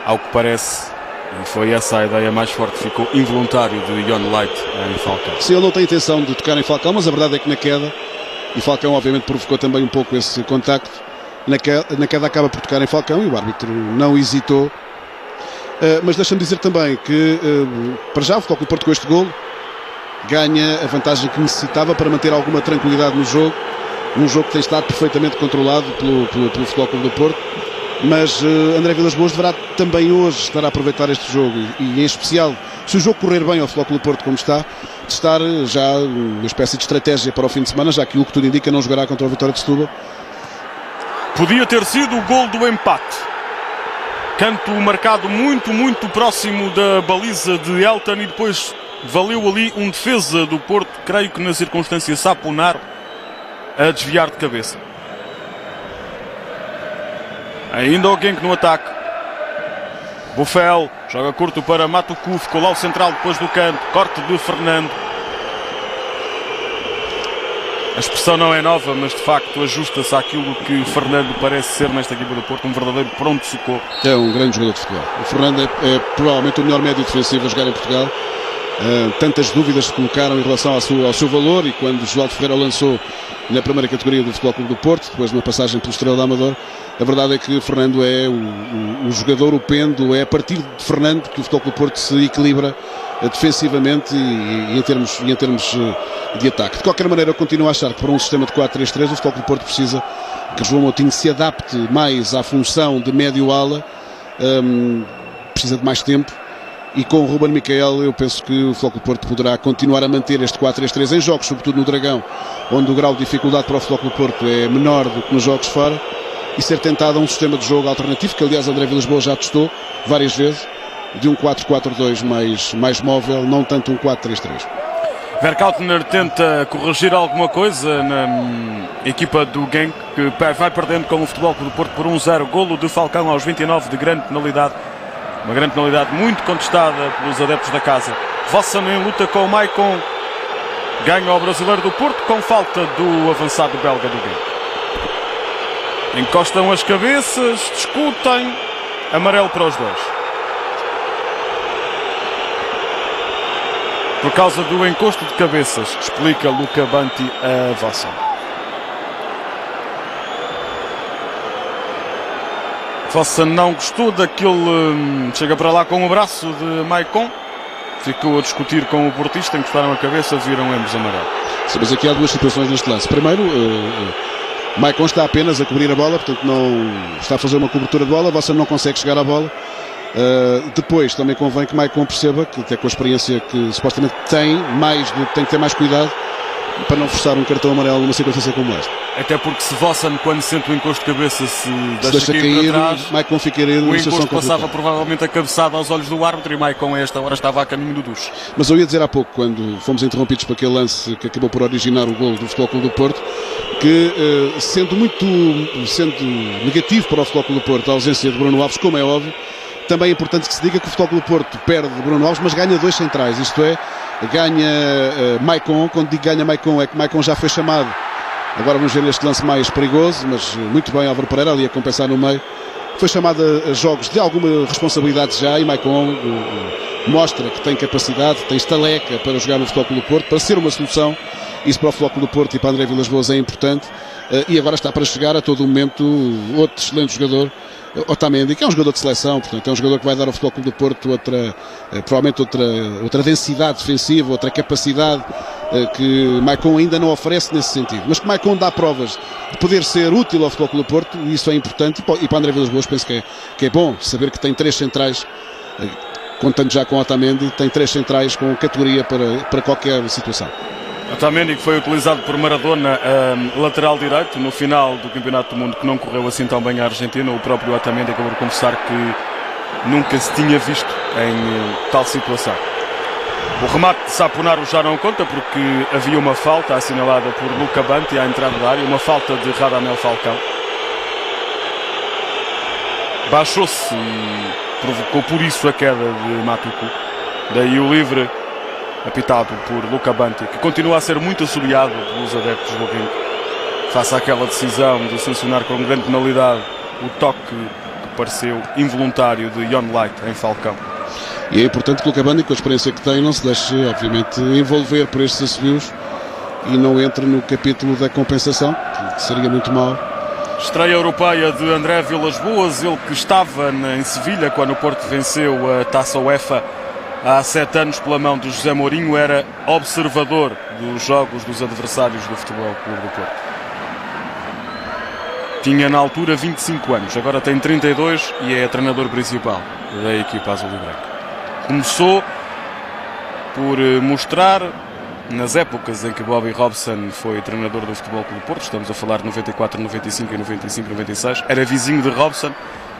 ao que parece, e foi essa a ideia mais forte, ficou involuntário de Jon Light em Falcão. Sim, ele não tem intenção de tocar em Falcão, mas a verdade é que na queda, e Falcão obviamente provocou também um pouco esse contacto, na queda acaba por tocar em Falcão e o árbitro não hesitou. Mas deixa-me dizer também que, para já, o Futebol Clube do Porto com este golo ganha a vantagem que necessitava para manter alguma tranquilidade no jogo. Um jogo que tem estado perfeitamente controlado pelo Futebol Clube do Porto. Mas André Vilas-Boas deverá também hoje estar a aproveitar este jogo e em especial, se o jogo correr bem ao Futebol Clube do Porto como está, testar já uma espécie de estratégia para o fim de semana, já que o que tudo indica não jogará contra o Vitória de Setúbal. Podia ter sido o gol do empate. Canto marcado muito próximo da baliza de Elton e depois valeu ali um defesa do Porto, creio que na circunstância Sapunar, a desviar de cabeça. Ainda o Genk no ataque. Buffel joga curto para Matuku, ficou lá o central depois do canto, corte de Fernando. A expressão não é nova, mas de facto ajusta-se àquilo que Fernando parece ser nesta equipa do Porto, um verdadeiro pronto-socorro. É um grande jogador de futebol. O Fernando é provavelmente o melhor médio defensivo a jogar em Portugal tantas dúvidas se colocaram em relação ao seu valor, e quando Josualdo Ferreira o lançou na primeira categoria do Futebol Clube do Porto, depois na passagem pelo Estrela da Amadora, a verdade é que Fernando é o jogador, o pêndulo, é a partir de Fernando que o Futebol Clube do Porto se equilibra defensivamente e em termos de ataque. De qualquer maneira, eu continuo a achar que para um sistema de 4-3-3 o Futebol Clube do Porto precisa que João Moutinho se adapte mais à função de médio-ala, precisa de mais tempo. E com o Ruben Miquel eu penso que o Futebol Clube do Porto poderá continuar a manter este 4-3-3 em jogos, sobretudo no Dragão, onde o grau de dificuldade para o Futebol Clube do Porto é menor do que nos jogos fora, e ser tentado a um sistema de jogo alternativo, que aliás André Vilas-Boas já testou várias vezes, de um 4-4-2 mais móvel, não tanto um 4-3-3. Verkautner tenta corrigir alguma coisa na equipa do Genk, que vai perdendo com o Futebol Clube do Porto por 1-0. Golo de Falcão aos 29 de grande penalidade. Uma grande penalidade muito contestada pelos adeptos da casa. Vossen em luta com o Maicon. Ganha o brasileiro do Porto com falta do avançado belga do Genk. Encostam as cabeças, discutem. Amarelo para os dois. Por causa do encosto de cabeças, explica Luca Banti a Vossen. Vossen não gostou daquele chega para lá com o braço de Maicon, ficou a discutir com o portista, encostaram a cabeça, viram ambos amarelo. Sim, mas aqui há duas situações neste lance. Primeiro, Maicon está apenas a cobrir a bola, portanto não está a fazer uma cobertura de bola, Vossen não consegue chegar à bola. Depois também convém que Maicon perceba que, até com a experiência que supostamente tem que ter mais cuidado para não forçar um cartão amarelo numa circunstância como esta. Até porque se Vossen, quando sente o encosto de cabeça, se deixa cair para trás, Maicon fica herido, o encosto passava provavelmente a cabeçada aos olhos do árbitro, e Maicon a esta hora estava a caminho do duche. Mas eu ia dizer há pouco, quando fomos interrompidos por aquele lance que acabou por originar o golo do Futebol Clube do Porto, que sendo negativo para o Futebol Clube do Porto a ausência de Bruno Alves, como é óbvio, também é importante que se diga que o Futebol Clube do Porto perde de Bruno Alves, mas ganha dois centrais, isto é, ganha Maicon. Quando digo ganha Maicon, é que Maicon já foi chamado. Agora vamos ver este lance mais perigoso, mas muito bem Álvaro Pereira ali a compensar no meio. Foi chamado a jogos de alguma responsabilidade já, e Maicon mostra que tem capacidade, tem estaleca para jogar no Futebol Clube do Porto, para ser uma solução. Isso para o Futebol Clube do Porto e para André Vilas-Boas é importante. E agora está para chegar a todo momento outro excelente jogador, Otamendi, que é um jogador de seleção, portanto é um jogador que vai dar ao Futebol Clube do Porto provavelmente outra densidade defensiva, outra capacidade que Maicon ainda não oferece nesse sentido, mas que Maicon dá provas de poder ser útil ao Futebol Clube do Porto, e isso é importante. E para André Vilas-Boas penso que é bom saber que tem três centrais, contando já com Otamendi, tem três centrais com categoria para qualquer situação. Otamendi, que foi utilizado por Maradona lateral direito no final do Campeonato do Mundo, que não correu assim tão bem à Argentina. O próprio Otamendi acabou de confessar que nunca se tinha visto em tal situação. O remate de Saponaro já não conta, porque havia uma falta assinalada por Luca Banti à entrada da área, uma falta de Radamel Falcão. Baixou-se e provocou por isso a queda de Matuku. Daí o livre apitado por Luca Banti, que continua a ser muito assobiado pelos adeptos do Genk, face àquela decisão de sancionar com grande penalidade o toque que pareceu involuntário de Jon Light em Falcão. E é importante que Luca Banti, com a experiência que tem, não se deixe, obviamente, envolver por estes assobios e não entre no capítulo da compensação, que seria muito mau. Estreia europeia de André Vilas-Boas, ele que estava em Sevilha quando o Porto venceu a Taça UEFA há 7 anos pela mão de José Mourinho, era observador dos jogos dos adversários do Futebol Clube do Porto. Tinha na altura 25 anos, agora tem 32 e é treinador principal da equipa azul e branca. Começou por mostrar, nas épocas em que Bobby Robson foi treinador do Futebol Clube do Porto, estamos a falar de 94, 95 e 95, 96, era vizinho de Robson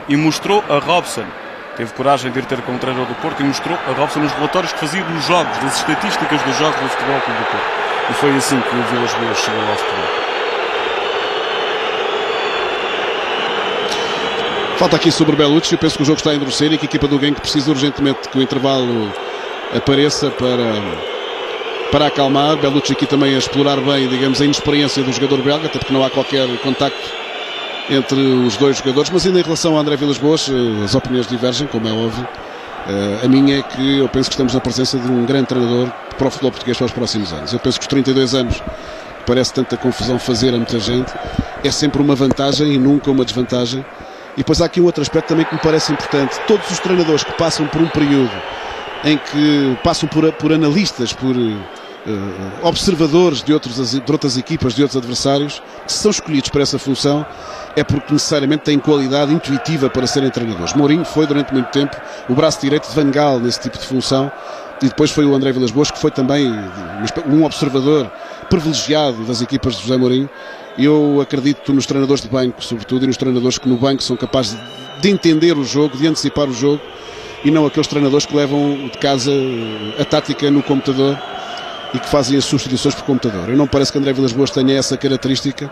e mostrou a Robson. Teve coragem de ir ter com o treinador do Porto e mostrou a Robson nos relatórios que fazia dos jogos, das estatísticas dos jogos do Futebol Clube do Porto. E foi assim que o Vilas-Boas chegou ao futebol. Falta aqui sobre o Bellucci. Eu penso que o jogo está a endurecer e que a equipa do Genk precisa urgentemente que o intervalo apareça para acalmar. Bellucci aqui também a explorar bem, digamos, a inexperiência do jogador belga, até porque não há qualquer contacto entre os dois jogadores. Mas ainda em relação a André Vilas-Boas, as opiniões divergem, como é óbvio. A minha é que eu penso que estamos na presença de um grande treinador para o futebol português para os próximos anos. Eu penso que os 32 anos, parece tanta confusão fazer a muita gente, é sempre uma vantagem e nunca uma desvantagem. E depois há aqui um outro aspecto também que me parece importante. Todos os treinadores que passam por um período em que passam por analistas, por observadores de outras equipas, de outros adversários, que são escolhidos para essa função, é porque necessariamente têm qualidade intuitiva para serem treinadores. Mourinho foi durante muito tempo o braço direito de Van Gaal nesse tipo de função, e depois foi o André Vilas-Boas, que foi também um observador privilegiado das equipas de José Mourinho. Eu acredito nos treinadores de banco, sobretudo, e nos treinadores que no banco são capazes de entender o jogo, de antecipar o jogo, e não aqueles treinadores que levam de casa a tática no computador e que fazem as substituições por computador. Eu não parece que André Vilas-Boas tenha essa característica,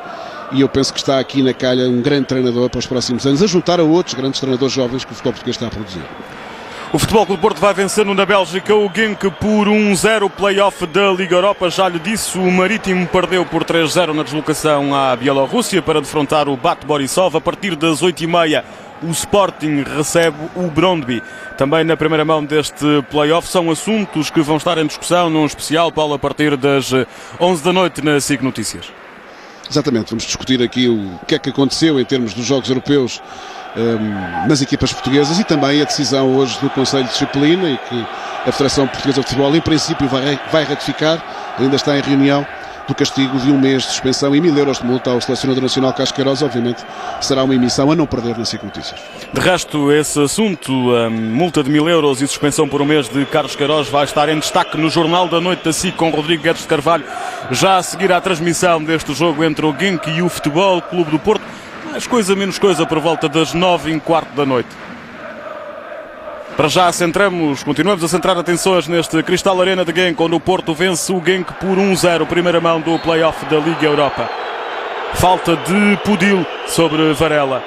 e eu penso que está aqui na calha um grande treinador para os próximos anos, a juntar a outros grandes treinadores jovens que o futebol português está a produzir. O Futebol Clube do Porto vai vencendo na Bélgica o Genk por 1-0, play-off da Liga Europa. Já lhe disse, o Marítimo perdeu por 3-0 na deslocação à Bielorrússia para defrontar o Bat Borisov. A partir das 8h30, o Sporting recebe o Brøndby. Também na primeira mão deste play-off são assuntos que vão estar em discussão num especial, Paulo, a partir das 11 da noite na SIC Notícias. Exatamente, vamos discutir aqui o que é que aconteceu em termos dos jogos europeus nas equipas portuguesas, e também a decisão hoje do Conselho de Disciplina, e que a Federação Portuguesa de Futebol em princípio vai ratificar, ainda está em reunião, do castigo de 1 mês de suspensão e 1.000 euros de multa ao selecionador nacional Carlos Queiroz. Obviamente será uma emissão a não perder na SIC Notícias. De resto, esse assunto, a multa de 1.000 euros e suspensão por 1 mês de Carlos Queiroz, vai estar em destaque no Jornal da Noite da SIC com Rodrigo Guedes de Carvalho, já a seguir à transmissão deste jogo entre o Genk e o Futebol Clube do Porto. Mais coisa, menos coisa, por volta das 9h15 da noite. Para já continuamos a centrar atenções neste Cristal Arena de Genk, onde o Porto vence o Genk por 1-0, primeira mão do play-off da Liga Europa. Falta de Pudil sobre Varela.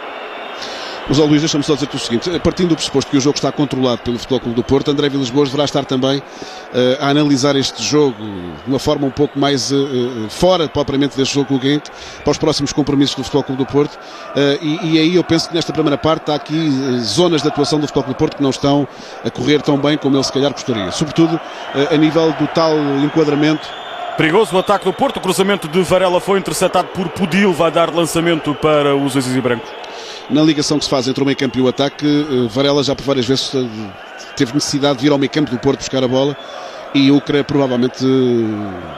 Mas, Luís, deixa-me só dizer-te o seguinte: partindo do pressuposto que o jogo está controlado pelo Futebol Clube do Porto, André Vilas-Boas deverá estar também a analisar este jogo de uma forma um pouco mais fora propriamente deste jogo com o Genk, para os próximos compromissos do Futebol Clube do Porto, e aí eu penso que nesta primeira parte há aqui zonas de atuação do Futebol Clube do Porto que não estão a correr tão bem como ele se calhar gostaria, sobretudo a nível do tal enquadramento. Perigoso o ataque do Porto, o cruzamento de Varela foi interceptado por Pudil, vai dar lançamento para os azuis e brancos. Na ligação que se faz entre o meio campo e o ataque, Varela já por várias vezes teve necessidade de ir ao meio campo do Porto buscar a bola, e Ucra provavelmente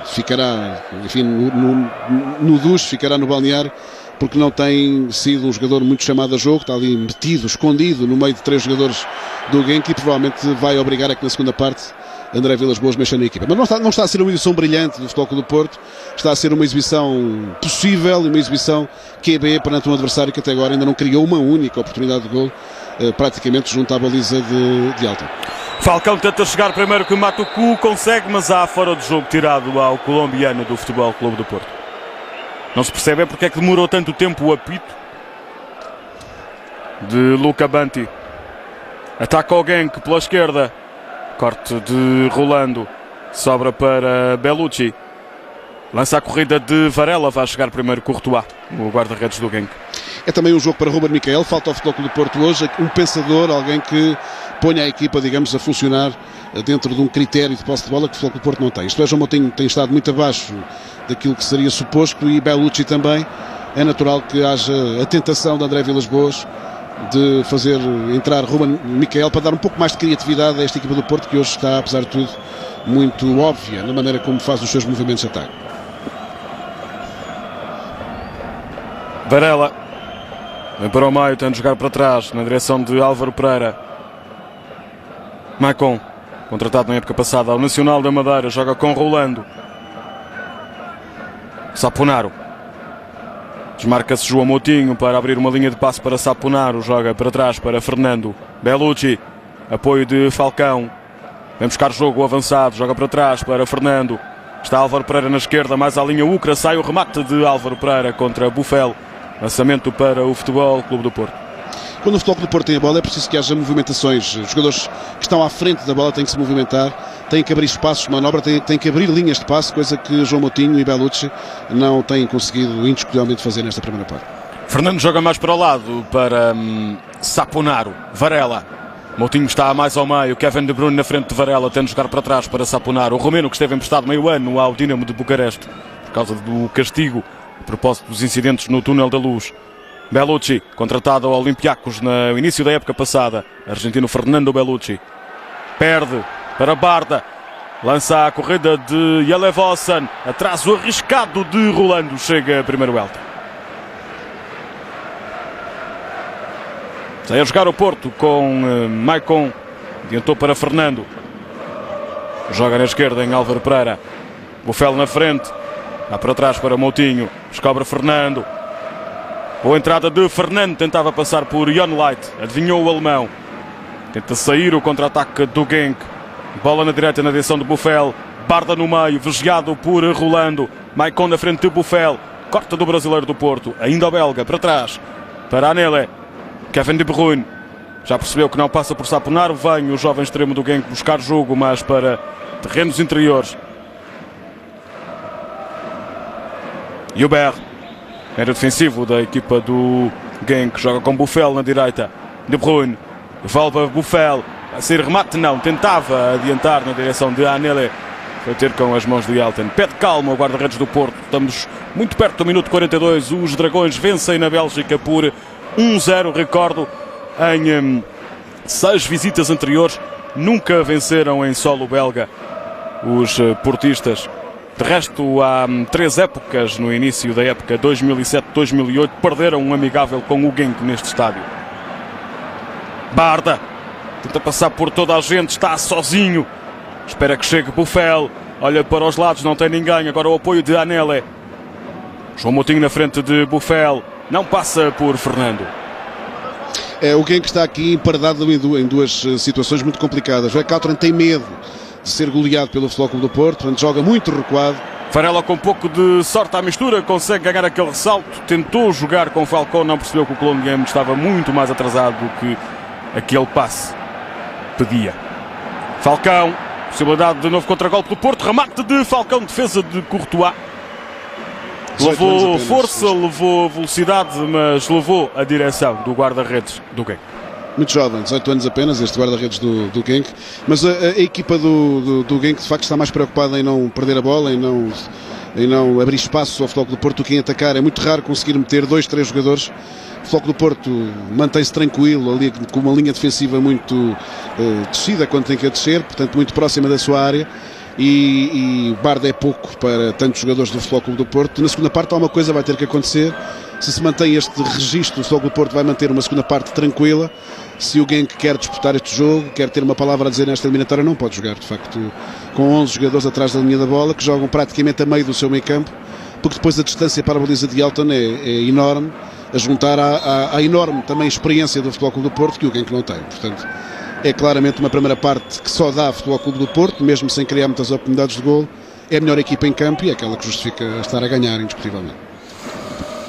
ficará, enfim, no duche, ficará no balneário, porque não tem sido um jogador muito chamado a jogo, está ali metido, escondido no meio de 3 jogadores do Genk, e provavelmente vai obrigar a que na segunda parte André Vilas-Boas mexa na equipa. Mas não está a ser uma exibição brilhante do Futebol Clube do Porto, está a ser uma exibição possível e uma exibição QB perante um adversário que até agora ainda não criou uma única oportunidade de gol, praticamente junto à baliza de Alta. Falcão tenta chegar primeiro que Matucu, consegue, mas há fora de jogo tirado ao colombiano do Futebol Clube do Porto. Não se percebe porque é que demorou tanto tempo o apito de Luca Banti. Ataca o Genk pela esquerda. Corte de Rolando. Sobra para Bellucci. Lança a corrida de Varela. Vai chegar primeiro Courtois, o guarda-redes do Genk. É também um jogo para Ruben Miquel. Falta ao Futebol Clube do Porto hoje um pensador, alguém que ponha a equipa, digamos, a funcionar dentro de um critério de posse de bola que o Futebol Clube do Porto não tem. Isto é, João Moutinho tem estado muito abaixo daquilo que seria suposto, e Bellucci também. É natural que haja a tentação de André Vilas-Boas de fazer entrar Ruben Miquel para dar um pouco mais de criatividade a esta equipa do Porto, que hoje está, apesar de tudo, muito óbvia na maneira como faz os seus movimentos de ataque. Varela vem para o meio, tenta jogar para trás na direção de Álvaro Pereira. Maicon, contratado na época passada ao Nacional da Madeira, joga com Rolando. Saponaro. Desmarca-se João Moutinho para abrir uma linha de passe para Saponaro. Joga para trás para Fernando. Bellucci. Apoio de Falcão. Vem buscar jogo avançado. Joga para trás para Fernando. Está Álvaro Pereira na esquerda. Mais à linha Ucra. Sai o remate de Álvaro Pereira contra Bufel. Lançamento para o Futebol Clube do Porto. Quando o Futebol Clube do Porto tem a bola, é preciso que haja movimentações. Os jogadores que estão à frente da bola têm que se movimentar, têm que abrir espaços de manobra, têm que abrir linhas de passe, coisa que João Moutinho e Bellucci não têm conseguido indiscutivelmente fazer nesta primeira parte. Fernando joga mais para o lado para Saponaro. Varela. Moutinho está mais ao meio, Kevin De Bruyne na frente de Varela, tendo de jogar para trás para Saponar. O romeno que esteve emprestado meio ano ao Dinamo de Bucareste por causa do castigo a propósito dos incidentes no túnel da luz. Bellucci, contratado ao Olympiacos no início da época passada. Argentino Fernando Bellucci. Perde para Barda. Lança a corrida de Yelevosen. Atraso arriscado de Rolando. Chega primeiro Elton. Sai a jogar o Porto com Maicon. Adiantou para Fernando. Joga na esquerda em Álvaro Pereira. Buffel na frente. Dá para trás para Moutinho. Descobre Fernando. Boa entrada de Fernando. Tentava passar por Jan Light. Adivinhou o alemão. Tenta sair o contra-ataque do Genk. Bola na direita na direção de Buffel. Barda no meio. Vigiado por Rolando. Maicon na frente de Buffel. Corta do brasileiro do Porto. Ainda o belga. Para trás. Para Anele. Kevin De Bruyne. Já percebeu que não passa por Saponar. Vem o jovem extremo do Genk buscar jogo, mas para terrenos interiores. Hubert. Era defensivo da equipa do Genk. Joga com Buffel na direita. De Bruyne. Devolve Buffel. A sair remate não. Tentava adiantar na direção de Anele. Foi ter com as mãos de Elton. Pede calma o guarda-redes do Porto. Estamos muito perto do minuto 42. Os Dragões vencem na Bélgica por 1-0. Recordo, em 6 visitas anteriores, nunca venceram em solo belga os portistas. De resto, há 3 épocas, no início da época 2007-2008, perderam um amigável com o Genk neste estádio. Barda tenta passar por toda a gente, está sozinho. Espera que chegue Buffel. Olha para os lados, não tem ninguém. Agora o apoio de Anele. João Moutinho na frente de Buffel. Não passa por Fernando. O Genk está aqui emparedado em duas situações muito complicadas. O Ecaltren tem medo de ser goleado pelo Futebol Clube do Porto, portanto joga muito recuado. Varela com um pouco de sorte à mistura, consegue ganhar aquele ressalto. Tentou jogar com Falcão, não percebeu que o colombiano estava muito mais atrasado do que aquele passe pedia. Falcão, possibilidade de novo contragolpe do Porto, remate de Falcão, defesa de Courtois. Levou força, levou velocidade, mas levou a direção do guarda-redes do Genk. Muito jovem, 18 anos apenas, este guarda-redes do Genk. Mas a equipa do Genk de facto está mais preocupada em não perder a bola, em não abrir espaço ao Futebol Clube do Porto do que em atacar. É muito raro conseguir meter 2, 3 jogadores. O Futebol Clube do Porto mantém-se tranquilo ali com uma linha defensiva muito descida quando tem que a descer, portanto muito próxima da sua área. E Barda é pouco para tantos jogadores do Futebol Clube do Porto. Na segunda parte alguma coisa vai ter que acontecer. Se mantém este registro, o Futebol Clube do Porto vai manter uma segunda parte tranquila. Se o Genk quer disputar este jogo, quer ter uma palavra a dizer nesta eliminatória, não pode jogar, de facto, com 11 jogadores atrás da linha da bola, que jogam praticamente a meio do seu meio campo, porque depois a distância para a baliza de Elton é enorme, a juntar à enorme também experiência do Futebol Clube do Porto, que o Genk não tem. Portanto, é claramente uma primeira parte que só dá Futebol Clube do Porto, mesmo sem criar muitas oportunidades de golo. É a melhor equipa em campo e é aquela que justifica estar a ganhar, indiscutivelmente.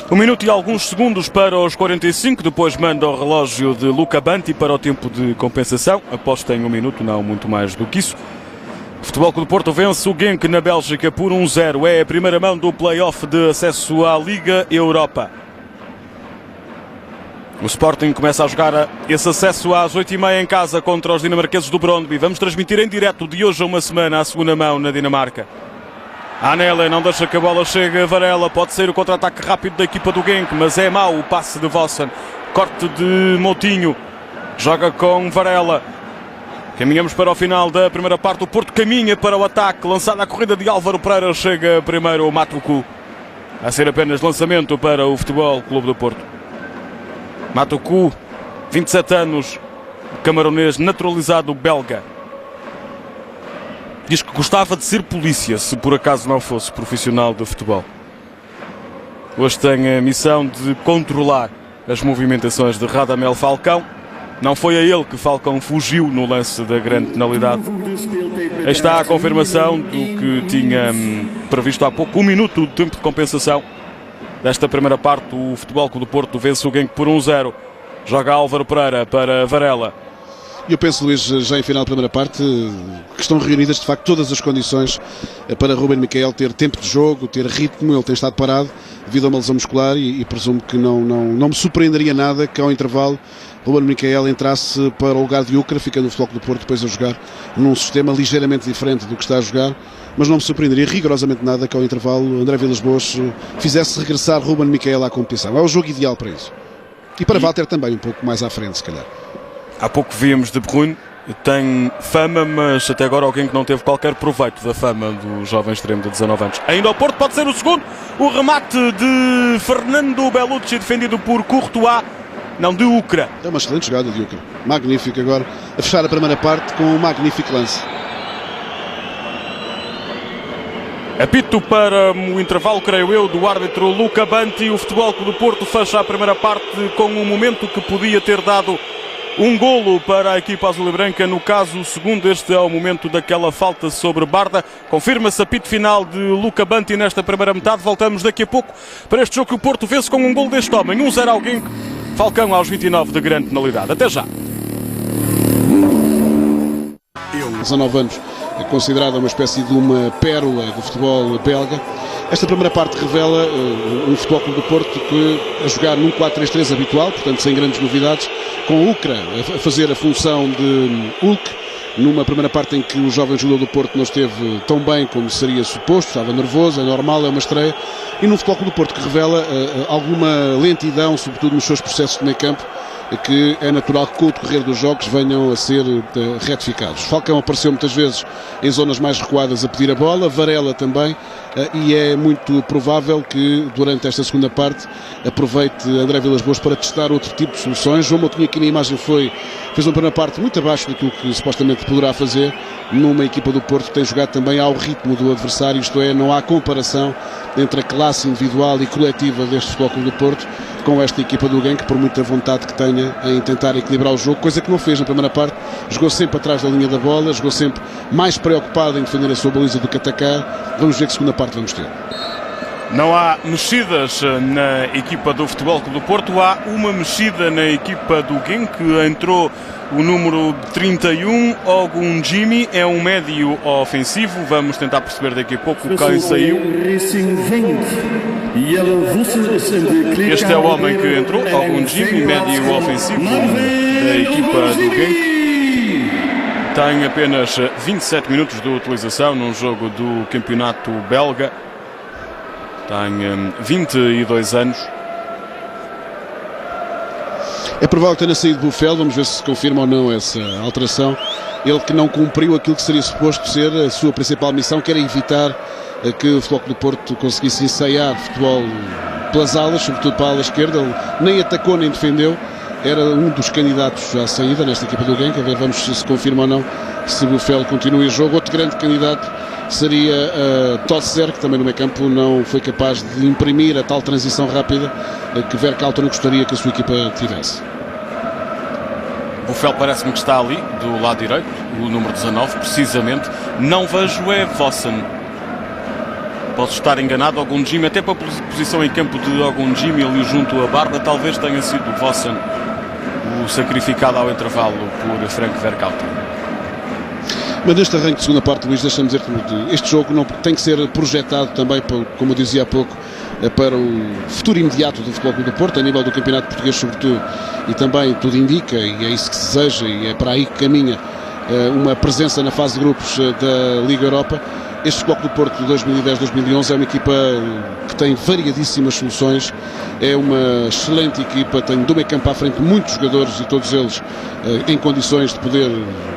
1 minuto e alguns segundos para os 45, depois manda o relógio de Luca Banti para o tempo de compensação. Aposto em 1 minuto, não muito mais do que isso. O Futebol Clube do Porto vence o Genk na Bélgica por 1-0. É a primeira mão do play-off de acesso à Liga Europa. O Sporting começa a jogar esse acesso às 8h30 em casa contra os dinamarqueses do Brøndby. Vamos transmitir em direto de hoje a uma semana a segunda mão na Dinamarca. Anele não deixa que a bola chegue a Varela. Pode ser o contra-ataque rápido da equipa do Genk, mas é mau o passe de Vossen. Corte de Moutinho. Joga com Varela. Caminhamos para o final da primeira parte. O Porto caminha para o ataque. Lançada a corrida de Álvaro Pereira. Chega primeiro o Matuku. A ser apenas lançamento para o Futebol Clube do Porto. Matuku, 27 anos, camaronês naturalizado belga. Diz que gostava de ser polícia, se por acaso não fosse profissional de futebol. Hoje tem a missão de controlar as movimentações de Radamel Falcão. Não foi a ele que Falcão fugiu no lance da grande penalidade. Aí está a confirmação do que tinha previsto há pouco. 1 minuto de tempo de compensação desta primeira parte. O Futebol Clube do Porto vence o Genk por 1-0. Joga Álvaro Pereira para Varela. Eu penso, Luís, já em final da primeira parte, que estão reunidas de facto todas as condições para Ruben Miquel ter tempo de jogo, ter ritmo. Ele tem estado parado devido a uma lesão muscular e presumo que não me surpreenderia nada que ao intervalo Ruben Miquel entrasse para o lugar de Ucra, ficando o Futebol Clube do Porto depois a jogar num sistema ligeiramente diferente do que está a jogar, mas não me surpreenderia rigorosamente nada que ao intervalo André Vilas-Boas fizesse regressar Ruben Miquel à competição. É o jogo ideal para isso. E para Walter também, um pouco mais à frente, se calhar. Há pouco víamos De Bruyne, tem fama, mas até agora alguém que não teve qualquer proveito da fama do jovem extremo de 19 anos. Ainda ao Porto, pode ser o segundo. O remate de Fernando Bellucci, defendido por Courtois, não, de Ucra. É uma excelente jogada de Ucra. Magnífico agora, a fechar a primeira parte com um magnífico lance. Apito para o intervalo, creio eu, do árbitro Luca Banti. O Futebol Clube do Porto fecha a primeira parte com um momento que podia ter dado um golo para a equipa azul e branca. No caso, o segundo, este é o momento daquela falta sobre Barda. Confirma-se apito final de Luca Banti nesta primeira metade. Voltamos daqui a pouco para este jogo que o Porto vence com um golo deste homem. 1-0 alguém. Falcão aos 29 de grande penalidade. Até já. 19 anos, é considerada uma espécie de uma pérola do futebol belga. Esta primeira parte revela um Futebol Clube do Porto que a jogar num 4-3-3 habitual, portanto sem grandes novidades, com Ucra a fazer a função de Hulk, numa primeira parte em que o jovem jogador do Porto não esteve tão bem como seria suposto, estava nervoso, é normal, é uma estreia, e num Futebol Clube do Porto que revela alguma lentidão, sobretudo nos seus processos de meio campo, que é natural que com o decorrer dos jogos venham a ser retificados. Falcão apareceu muitas vezes em zonas mais recuadas a pedir a bola, Varela também, e é muito provável que durante esta segunda parte aproveite André Vilas-Boas para testar outro tipo de soluções. João Moutinho aqui na imagem fez uma primeira parte muito abaixo daquilo que supostamente poderá fazer numa equipa do Porto que tem jogado também ao ritmo do adversário, isto é, não há comparação entre a classe individual e coletiva deste Futebol Clube do Porto com esta equipa do Genk, por muita vontade que tenha em tentar equilibrar o jogo, coisa que não fez na primeira parte. Jogou sempre atrás da linha da bola, jogou sempre mais preocupado em defender a sua baliza do que atacar. Vamos ver que segunda parte vamos ter. Não há mexidas na equipa do Futebol Clube do Porto, há uma mexida na equipa do Genk, que entrou o número 31, Ogunjimi, é um médio ofensivo. Vamos tentar perceber daqui a pouco quem saiu. Este é o homem que entrou, Ogunjimi, médio ofensivo da equipa do Genk. Tem apenas 27 minutos de utilização num jogo do campeonato belga. Tem 22 anos. É provável que tenha saído Buffel, vamos ver se confirma ou não essa alteração. Ele que não cumpriu aquilo que seria suposto ser a sua principal missão, que era evitar que o Futebol Clube do Porto conseguisse ensaiar futebol pelas alas, sobretudo para a ala esquerda. Ele nem atacou nem defendeu. Era um dos candidatos à saída nesta equipa do Genk. A ver, vamos se confirma ou não se Buffel continua em jogo. Outro grande candidato seria Tosser, que também no meio campo não foi capaz de imprimir a tal transição rápida que Verkalten gostaria que a sua equipa tivesse. Buffel parece-me que está ali, do lado direito, o número 19, precisamente. Não vejo é Vossen. Posso estar enganado, Ogunjimi, até para a posição em campo de Ogunjimi ali junto à Barda, talvez tenha sido Vossen o sacrificado ao intervalo por Frank Verkalten. Mas neste arranque de segunda parte, Luís, deixa-me dizer que este jogo não tem que ser projetado também, como eu dizia há pouco, para o futuro imediato do Futebol Clube do Porto, a nível do Campeonato Português sobretudo, e também tudo indica, e é isso que se deseja, e é para aí que caminha uma presença na fase de grupos da Liga Europa. Este Futebol Clube do Porto de 2010-2011 é uma equipa que tem variadíssimas soluções, é uma excelente equipa, tem do meio campo à frente muitos jogadores e todos eles em condições de poder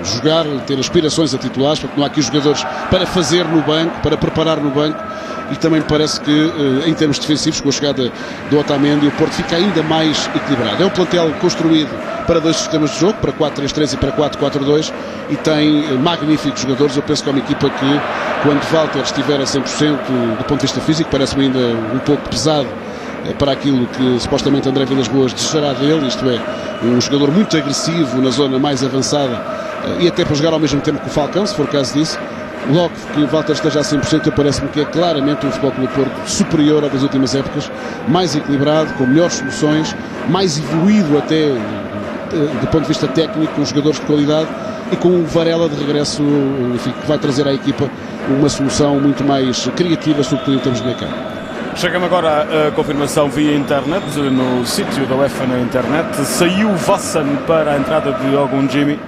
jogar, ter aspirações a titulares, porque não há aqui jogadores para fazer no banco, para preparar no banco, e também me parece que em termos defensivos, com a chegada do Otamendi, o Porto fica ainda mais equilibrado. É um plantel construído para dois sistemas de jogo, para 4-3-3 e para 4-4-2, e tem magníficos jogadores. Eu penso que é uma equipa que, quando Walter estiver a 100% do ponto de vista físico, parece-me ainda um pouco pesado para aquilo que supostamente André Vilas-Boas desejará dele, isto é, um jogador muito agressivo na zona mais avançada e até para jogar ao mesmo tempo que o Falcão, se for o caso disso. Logo que Walter esteja a 100%, parece-me que é claramente um Futebol Clube do Porto superior ao das últimas épocas, mais equilibrado, com melhores soluções, mais evoluído até do ponto de vista técnico, com jogadores de qualidade, e com o Varela de regresso, enfim, que vai trazer à equipa uma solução muito mais criativa, sobretudo em termos de meio campo. Chega-me agora a confirmação via internet, no sítio da UEFA na internet. Saiu Vassan para a entrada de Ogunjimi.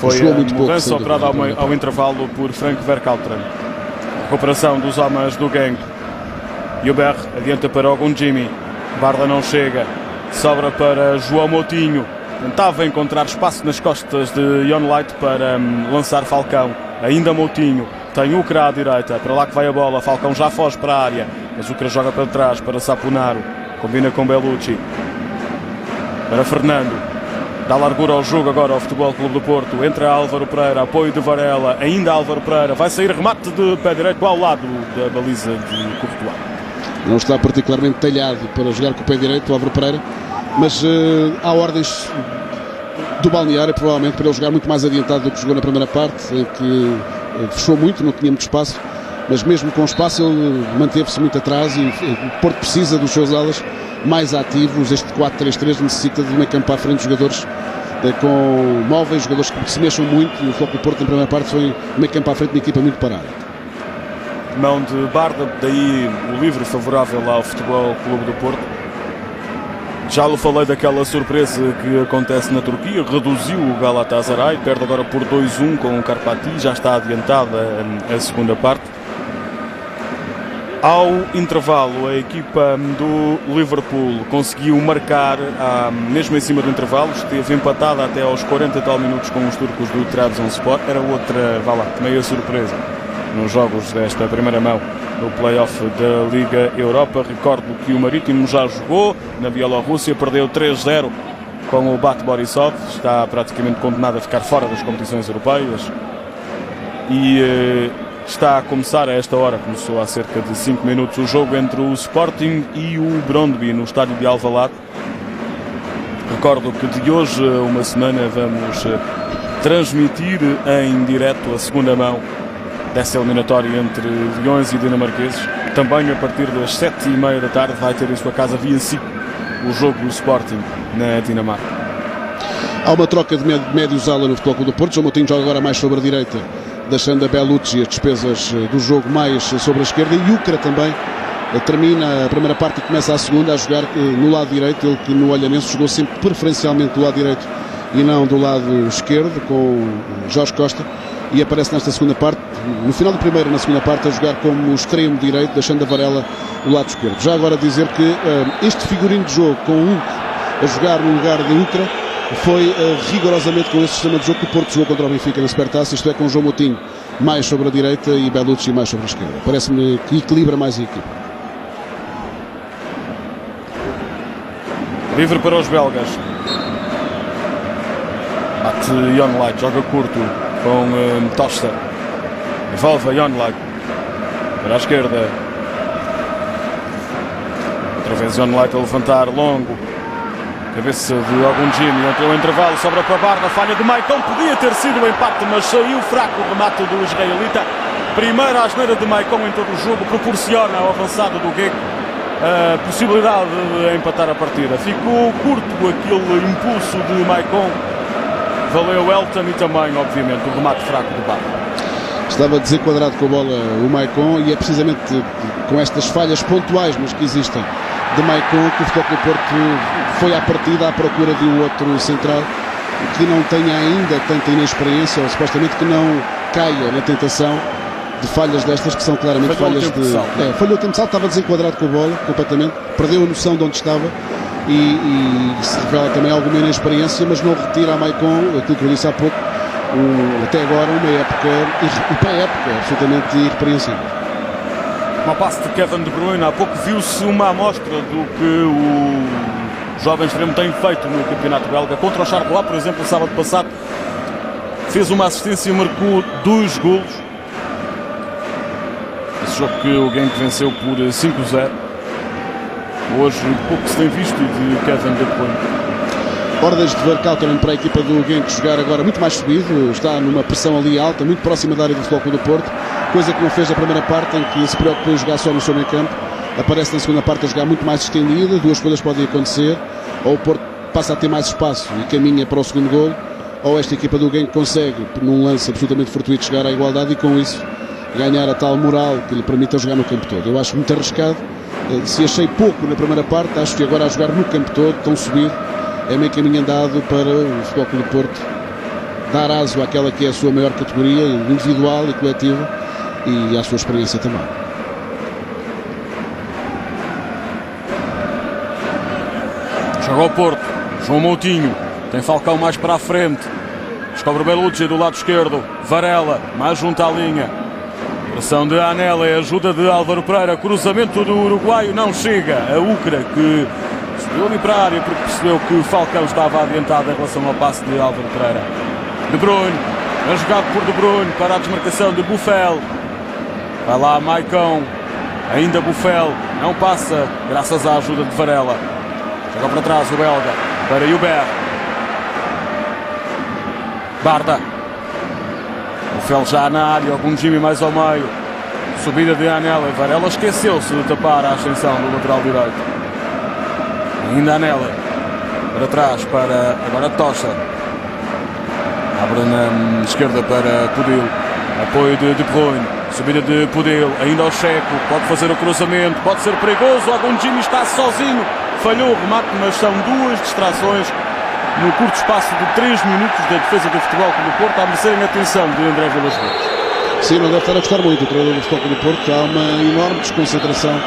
Foi a mudança operada ao intervalo por Frank Verkalteren. Recuperação dos homens do Genk. Hubert adianta para Ogunjimi. Barda não chega. Sobra para João Moutinho. Tentava encontrar espaço nas costas de Jon Light para lançar Falcão. Ainda Moutinho. Tem Ucra à direita. Para lá que vai a bola. Falcão já foge para a área. Mas Ucra joga para trás para Saponaro. Combina com Bellucci. Para Fernando. Dá largura ao jogo agora ao Futebol Clube do Porto. Entra Álvaro Pereira, apoio de Varela, ainda Álvaro Pereira. Vai sair remate de pé direito ao lado da baliza de Courtois. Não está particularmente talhado para jogar com o pé direito, o Álvaro Pereira. Mas há ordens do balneário, provavelmente, para ele jogar muito mais adiantado do que jogou na primeira parte, em que fechou muito, não tinha muito espaço. Mas mesmo com espaço ele manteve-se muito atrás e o Porto precisa dos seus alas mais ativos. Este 4-3-3 necessita de meio campo para a frente de jogadores com móveis, jogadores que se mexam muito, e o foco do Porto na primeira parte foi meio campo para a frente de uma equipa muito parada. Mão de Barda, daí o livre favorável ao Futebol Clube do Porto. Já lhe falei daquela surpresa que acontece na Turquia, reduziu o Galatasaray, perde agora por 2-1 com o Karpati, já está adiantada a segunda parte. Ao intervalo, a equipa do Liverpool conseguiu marcar, mesmo em cima do intervalo, esteve empatada até aos 40 e tal minutos com os turcos do Trabzonspor. Era outra, meia surpresa nos jogos desta primeira mão no play-off da Liga Europa. Recordo que o Marítimo já jogou na Bielorrússia, perdeu 3-0 com o Bat Borisov, está praticamente condenado a ficar fora das competições europeias e está a começar a esta hora, começou há cerca de 5 minutos, o jogo entre o Sporting e o Brøndby no estádio de Alvalade. Recordo que de hoje a uma semana vamos transmitir em direto a segunda mão dessa eliminatória entre Leões e Dinamarqueses. Também a partir das 7h30 da tarde vai ter em sua casa via SIC o jogo do Sporting na Dinamarca. Há uma troca de médios-ala no Futebol Clube do Porto. João Moutinho joga agora mais sobre a direita, deixando a Bellucci as despesas do jogo mais sobre a esquerda, e Ucra também termina a primeira parte e começa a segunda a jogar no lado direito. Ele que no Olhanense jogou sempre preferencialmente do lado direito e não do lado esquerdo, com Jorge Costa, e aparece nesta segunda parte, no final do primeiro, na segunda parte, a jogar como extremo direito, deixando a Varela do lado esquerdo. Já agora dizer que este figurino de jogo com o a jogar no lugar de Ucra foi rigorosamente com esse sistema de jogo que o Porto jogou contra o Benfica na Supertaça, isto é, com o João Moutinho mais sobre a direita e Bellucci mais sobre a esquerda. Parece-me que equilibra mais a equipa. Livre para os belgas. Bate Jon Light, joga curto com Tosta. Devolve a Jon Light para a esquerda. Outra vez Jon Light a levantar longo. Cabeça de Ogunjimi, entrou o intervalo, sobra para a Barda, falha de Maicon, podia ter sido o empate, mas saiu fraco o remate do israelita. Primeira asneira de Maicon em todo o jogo, proporciona ao avançado do Genk a possibilidade de empatar a partida. Ficou curto aquele impulso de Maicon, valeu Elton e também, obviamente, o remate fraco de Barda. Estava desenquadrado com a bola o Maicon, e é precisamente com estas falhas pontuais, mas que existem, de Maicon, que o Futebol Clube do Porto foi à partida à procura de um outro central que não tenha ainda tanta inexperiência, ou supostamente que não caia na tentação de falhas destas, que são claramente falhas de... falhou o tempo de salto, estava desenquadrado com a bola completamente, perdeu a noção de onde estava e se revela também alguma inexperiência, mas não retira a Maicon aquilo que eu disse há pouco, até agora uma pré-época absolutamente irrepreensível. Uma passe de Kevin De Bruyne, há pouco viu-se uma amostra do que o jovem extremo tem feito no campeonato belga. Contra o Charleroi, por exemplo, no sábado passado, fez uma assistência e marcou 2 golos. Esse jogo que o Genk venceu por 5-0. Hoje, pouco se tem visto de Kevin De Bruyne. Ordens de Verkalteren para a equipa do Genk jogar agora muito mais subido, está numa pressão ali alta, muito próxima da área do Futebol Clube do Porto, coisa que não fez na primeira parte, em que se preocupou em jogar só no seu meio campo. Aparece na segunda parte a jogar muito mais estendida. Duas coisas podem acontecer: ou o Porto passa a ter mais espaço e caminha para o segundo golo, ou esta equipa do Genk consegue, num lance absolutamente fortuito, chegar à igualdade e com isso, se calhar, até fazer alguma diferença. Mas ganhar a tal moral que lhe permita jogar no campo todo. Eu acho muito arriscado. Se achei pouco na primeira parte, acho que agora a jogar no campo todo, tão subido, é meio caminho andado para o Futebol Clube do Porto dar aso àquela que é a sua maior categoria, individual e coletiva, e à sua experiência também. Joga ao Porto, João Moutinho, tem Falcão mais para a frente, descobre Bellucci do lado esquerdo, Varela, mais junto à linha, pressão de Anele, ajuda de Álvaro Pereira, cruzamento do uruguaio, não chega, a Ucra que subiu ali para a área porque percebeu que Falcão estava adiantado em relação ao passe de Álvaro Pereira. De Bruyne, é jogado por De Bruyne para a desmarcação de Buffel, vai lá Maicon, ainda Buffel, não passa graças à ajuda de Varela. Joga para trás o belga, para Hubert. Barda. Buffel já na área, algum Jimmy mais ao meio. Subida de Anele. Varela esqueceu-se de tapar a ascensão do lateral direito. Ainda Anele. Para trás, para agora Tocha. Abre na esquerda para Pudil. Apoio de Bruyne. Subida de Pudil. Ainda ao Checo. Pode fazer o cruzamento. Pode ser perigoso. Algum Jimmy está sozinho. Falhou o remate, mas são duas distrações no curto espaço de 3 minutos da defesa do Futebol Clube do Porto, a merecerem a atenção de André Vilas-Boas. Sim, não deve estar a gostar muito o treinador do Futebol Clube do Porto. Há uma enorme desconcentração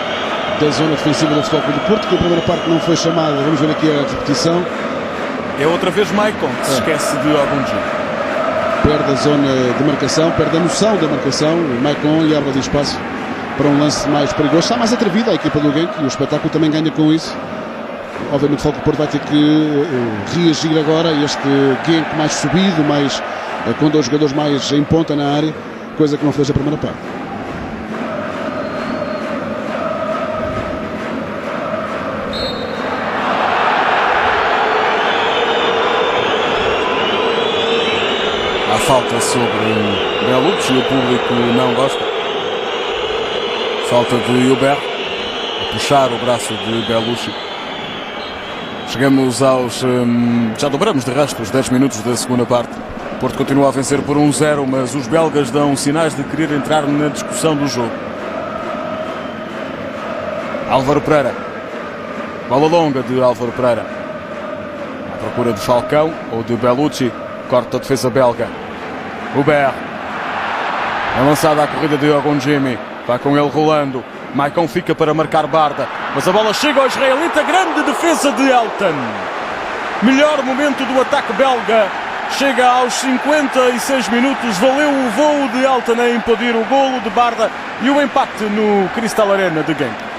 da zona defensiva do Futebol Clube do Porto, que a primeira parte não foi chamada. Vamos ver aqui a repetição. É outra vez Maicon que se esquece de algum dia. Perde a zona de marcação, perde a noção da marcação. O Maicon lhe abre ali espaço para um lance mais perigoso. Está mais atrevida a equipa do Genk e o espetáculo também ganha com isso. Obviamente o Futebol Clube do Porto vai ter que reagir agora a este Genk mais subido, mais, com 2 jogadores mais em ponta na área, coisa que não fez a primeira parte. Há falta sobre Bellucci, o público não gosta. Falta de Hubert, a puxar o braço de Bellucci. Chegamos aos... já dobramos de resto os 10 minutos da segunda parte. O Porto continua a vencer por 1-0, mas os belgas dão sinais de querer entrar na discussão do jogo. Álvaro Pereira. Bola longa de Álvaro Pereira. À procura de Falcão ou de Bellucci. Corta a defesa belga. Hubert. É lançada a corrida de Ogunjimi. Vai com ele rolando. Maicon fica para marcar Barda. Mas a bola chega ao israelita. Grande defesa de Elton. Melhor momento do ataque belga. Chega aos 56 minutos. Valeu o voo de Elton a impedir o golo de Barda. E o empate no Cristal Arena de Genk.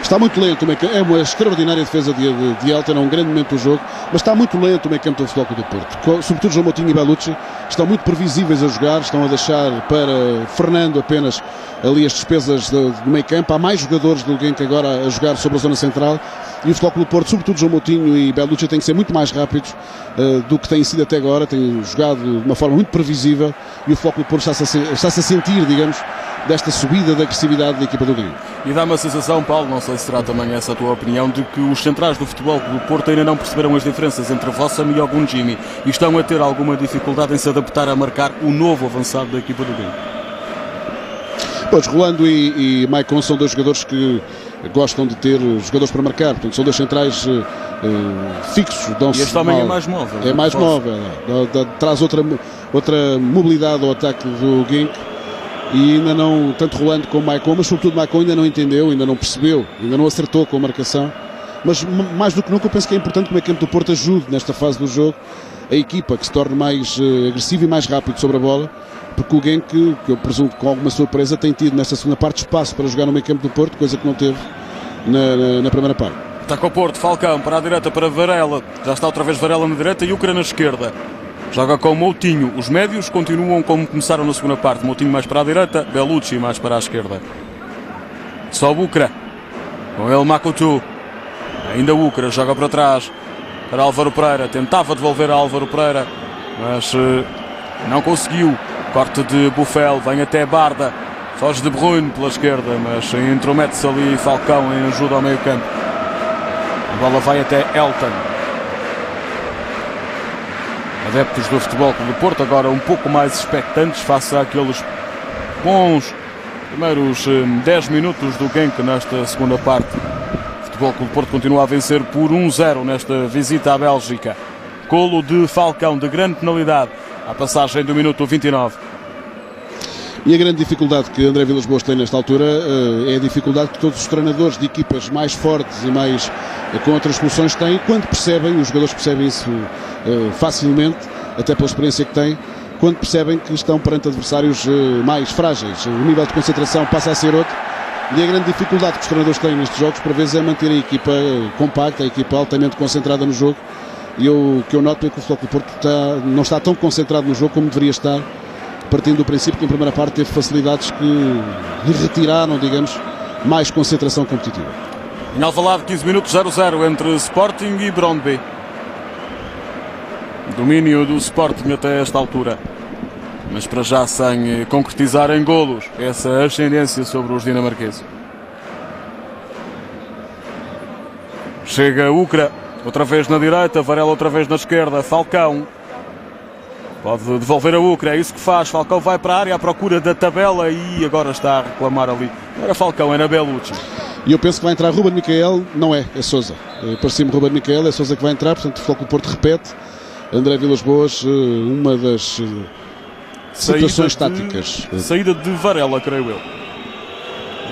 Está muito lento, é uma extraordinária defesa de Elton, é um grande momento do jogo, mas está muito lento o meio campo do Futebol Clube do Porto. Sobretudo João Moutinho e Bellucci estão muito previsíveis a jogar, estão a deixar para Fernando apenas ali as despesas do meio campo. Há mais jogadores do Genk agora a jogar sobre a zona central e o Futebol Clube do Porto, sobretudo João Moutinho e Bellucci, têm que ser muito mais rápidos do que têm sido até agora, têm jogado de uma forma muito previsível e o Futebol Clube do Porto está-se a sentir, digamos, desta subida da agressividade da equipa do Genk. E dá-me a sensação, Paulo, não sei se será também essa a tua opinião, de que os centrais do Futebol Clube do Porto ainda não perceberam as diferenças entre Vossam e Ogunjimi e estão a ter alguma dificuldade em se adaptar a marcar o novo avançado da equipa do Genk. Pois, Rolando e Maicon são 2 jogadores que gostam de ter jogadores para marcar, portanto são 2 centrais fixos. E este homem é mais móvel. É mais móvel, traz outra mobilidade ao ataque do Genk. E ainda não, tanto Rolando como Maicon, mas sobretudo Maicon ainda não entendeu, ainda não percebeu, ainda não acertou com a marcação. Mas mais do que nunca eu penso que é importante que o meio campo do Porto ajude nesta fase do jogo a equipa, que se torne mais agressiva e mais rápido sobre a bola, porque o Genk, que eu presumo que com alguma surpresa, tem tido nesta segunda parte espaço para jogar no meio campo do Porto, coisa que não teve na primeira parte. Ataca o Porto, Falcão para a direita, para Varela, já está outra vez Varela na direita e Ucra na esquerda. Joga com Moutinho. Os médios continuam como começaram na segunda parte. Moutinho mais para a direita, Bellucci mais para a esquerda. Só Ucra. Com ele Makutu. Ainda Ucra joga para trás. Para Álvaro Pereira. Tentava devolver a Álvaro Pereira, mas não conseguiu. Corte de Buffel. Vem até Barda. Foge de Bruyne pela esquerda, mas intromete-se ali Falcão em ajuda ao meio campo. A bola vai até Elton. Adeptos do Futebol Clube do Porto agora um pouco mais expectantes face àqueles bons primeiros 10 minutos do Genk nesta segunda parte. O Futebol Clube do Porto continua a vencer por 1-0 nesta visita à Bélgica. Golo de Falcão, de grande penalidade, à passagem do minuto 29. E a grande dificuldade que André Vilas-Boas tem nesta altura é a dificuldade que todos os treinadores de equipas mais fortes e mais com outras soluções têm quando percebem, os jogadores percebem isso facilmente, até pela experiência que têm, quando percebem que estão perante adversários mais frágeis. O nível de concentração passa a ser outro e a grande dificuldade que os treinadores têm nestes jogos, por vezes, é manter a equipa compacta, a equipa altamente concentrada no jogo. E o que eu noto é que o Futebol Clube do Porto não está tão concentrado no jogo como deveria estar, partindo do princípio que em primeira parte teve facilidades que lhe retiraram, digamos, mais concentração competitiva. Em Alvalade, 15 minutos, 0-0 entre Sporting e Brøndby. Domínio do Sporting até esta altura, mas para já sem concretizar em golos essa ascendência sobre os dinamarqueses. Chega Ukra, outra vez na direita, Varela outra vez na esquerda, Falcão pode devolver a Ukra, é isso que faz. Falcão vai para a área à procura da tabela e agora está a reclamar ali. Não era Falcão, era Bellucci. E eu penso que vai entrar Ruben Miquel, não é Sousa. Parecia-me Ruben Miquel, é Sousa que vai entrar, portanto o Futebol Clube do Porto repete. André Vilas-Boas, uma das situações táticas. Saída de Varela, creio eu.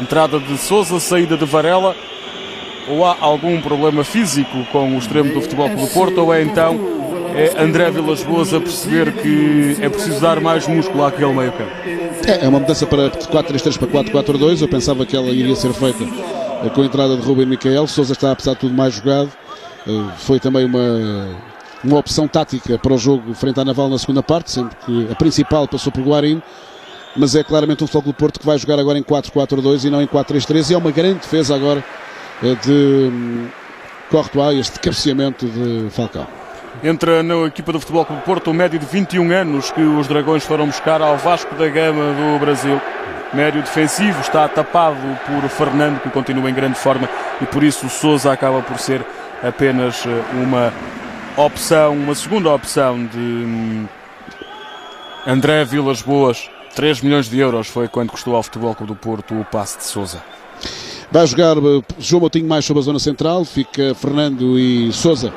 Entrada de Sousa, saída de Varela. Ou há algum problema físico com o extremo do Futebol Clube do Porto, ou é então André Vilas-Boas a perceber que é preciso dar mais músculo àquele meio campo? É uma mudança para 4-3-3 para 4-4-2. Eu pensava que ela iria ser feita com a entrada de Ruben Miquel. Sousa está, apesar de tudo, mais jogado. Foi também uma opção tática para o jogo frente à Naval na segunda parte, sempre que a principal passou por Guarín, mas é claramente um Futebol Clube do Porto que vai jogar agora em 4-4-2 e não em 4-3-3, e é uma grande defesa agora de Courtois, este cabeceamento de Falcão. Entra na equipa do Futebol Clube do Porto o médio de 21 anos que os Dragões foram buscar ao Vasco da Gama do Brasil. Médio defensivo, está tapado por Fernando, que continua em grande forma, e por isso o Sousa acaba por ser apenas uma segunda opção de André Vilas-Boas. 3 milhões de euros foi quando custou ao Futebol Clube do Porto o passe de Sousa. Vai jogar João Moutinho mais sobre a zona central, fica Fernando e Sousa.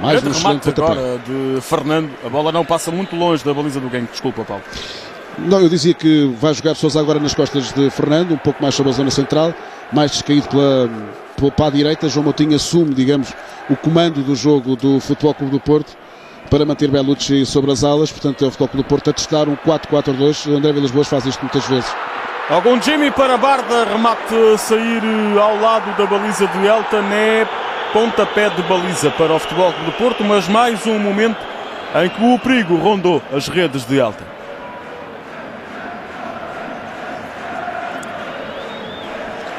Mais um excelente agora de Fernando, a bola não passa muito longe da baliza do Genk. Desculpa, Paulo. Não, eu dizia que vai jogar Sousa agora nas costas de Fernando, um pouco mais sobre a zona central, mais descaído para a direita. João Moutinho assume, digamos, o comando do jogo do Futebol Clube do Porto para manter Bellucci sobre as alas. Portanto, é o Futebol Clube do Porto a testar um 4-4-2. André Vilas-Boas faz isto muitas vezes. Algum Jimmy para Barda, remate a sair ao lado da baliza de Elton, é pontapé de baliza para o Futebol Clube do Porto, mas mais um momento em que o perigo rondou as redes de Elton.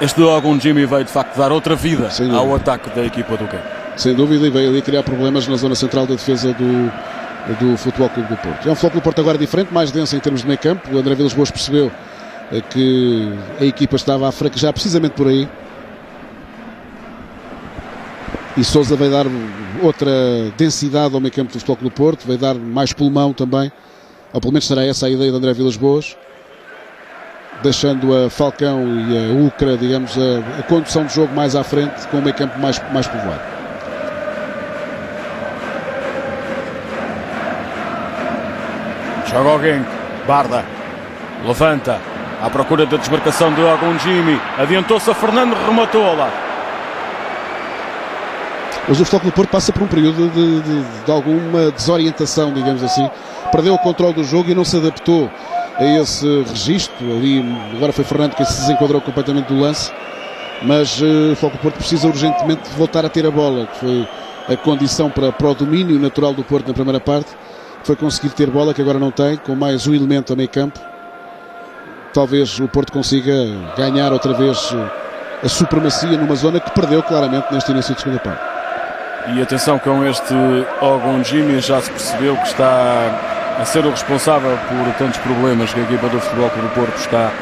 Este Algum Jimmy veio de facto dar outra vida ao ataque da equipa do Genk. Sem dúvida, e veio ali criar problemas na zona central da defesa do Futebol Clube do Porto. É um Futebol Clube do Porto agora diferente, mais denso em termos de meio campo. O André Vilas-Boas percebeu que a equipa estava a fraquejar precisamente por aí. E Sousa vai dar outra densidade ao meio campo do Futebol Clube do Porto, vai dar mais pulmão também, ou pelo menos será essa a ideia de André Vilas-Boas, deixando a Falcão e a Ukra, digamos, a condução do jogo mais à frente, com o meio campo mais povoado. Joga o Genk, Barda levanta à procura da desmarcação de Algum Jimmy, adiantou-se a Fernando, rematou ao lado. Mas o Futebol Clube do Porto passa por um período de alguma desorientação, digamos assim. Perdeu o controle do jogo e não se adaptou a esse registro. Ali, agora foi Fernando que se desenquadrou completamente do lance. Mas o Futebol Clube do Porto precisa urgentemente voltar a ter a bola, que foi a condição para o domínio natural do Porto na primeira parte. Foi conseguir ter bola, que agora não tem, com mais um elemento a meio campo. Talvez o Porto consiga ganhar outra vez a supremacia numa zona que perdeu claramente neste início de segunda parte. E atenção, com este Algum Jimmy já se percebeu que está a ser o responsável por tantos problemas que a equipa do Futebol Clube do Porto está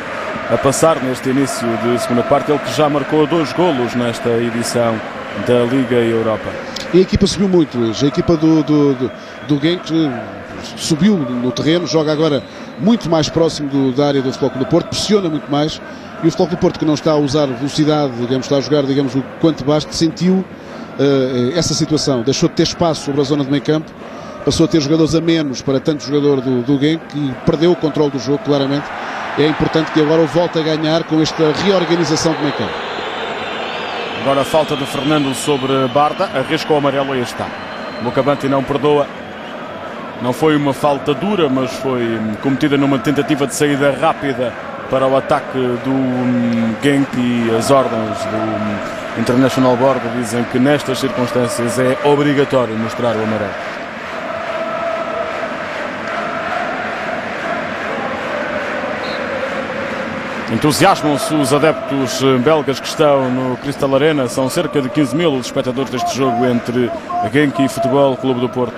a passar neste início de segunda parte. Ele que já marcou 2 golos nesta edição da Liga Europa. E a equipa subiu muito hoje. A equipa do Genk subiu no terreno, joga agora muito mais próximo da área do Futebol Clube do Porto, pressiona muito mais. E o Futebol Clube do Porto, que não está a usar velocidade, digamos, está a jogar, digamos, o quanto basta, sentiu essa situação. Deixou de ter espaço sobre a zona de meio campo, passou a ter jogadores a menos para tanto jogador do Genk e perdeu o controle do jogo, claramente. É importante que agora o volte a ganhar com esta reorganização de meio campo. Agora a falta de Fernando sobre Barda, arrisca o amarelo e está. Lucabanti não perdoa. Não foi uma falta dura, mas foi cometida numa tentativa de saída rápida para o ataque do Genk, e as ordens do International Board dizem que nestas circunstâncias é obrigatório mostrar o amarelo. Entusiasmam-se os adeptos belgas que estão no Crystal Arena. São cerca de 15 mil os espectadores deste jogo entre Genk e Futebol Clube do Porto.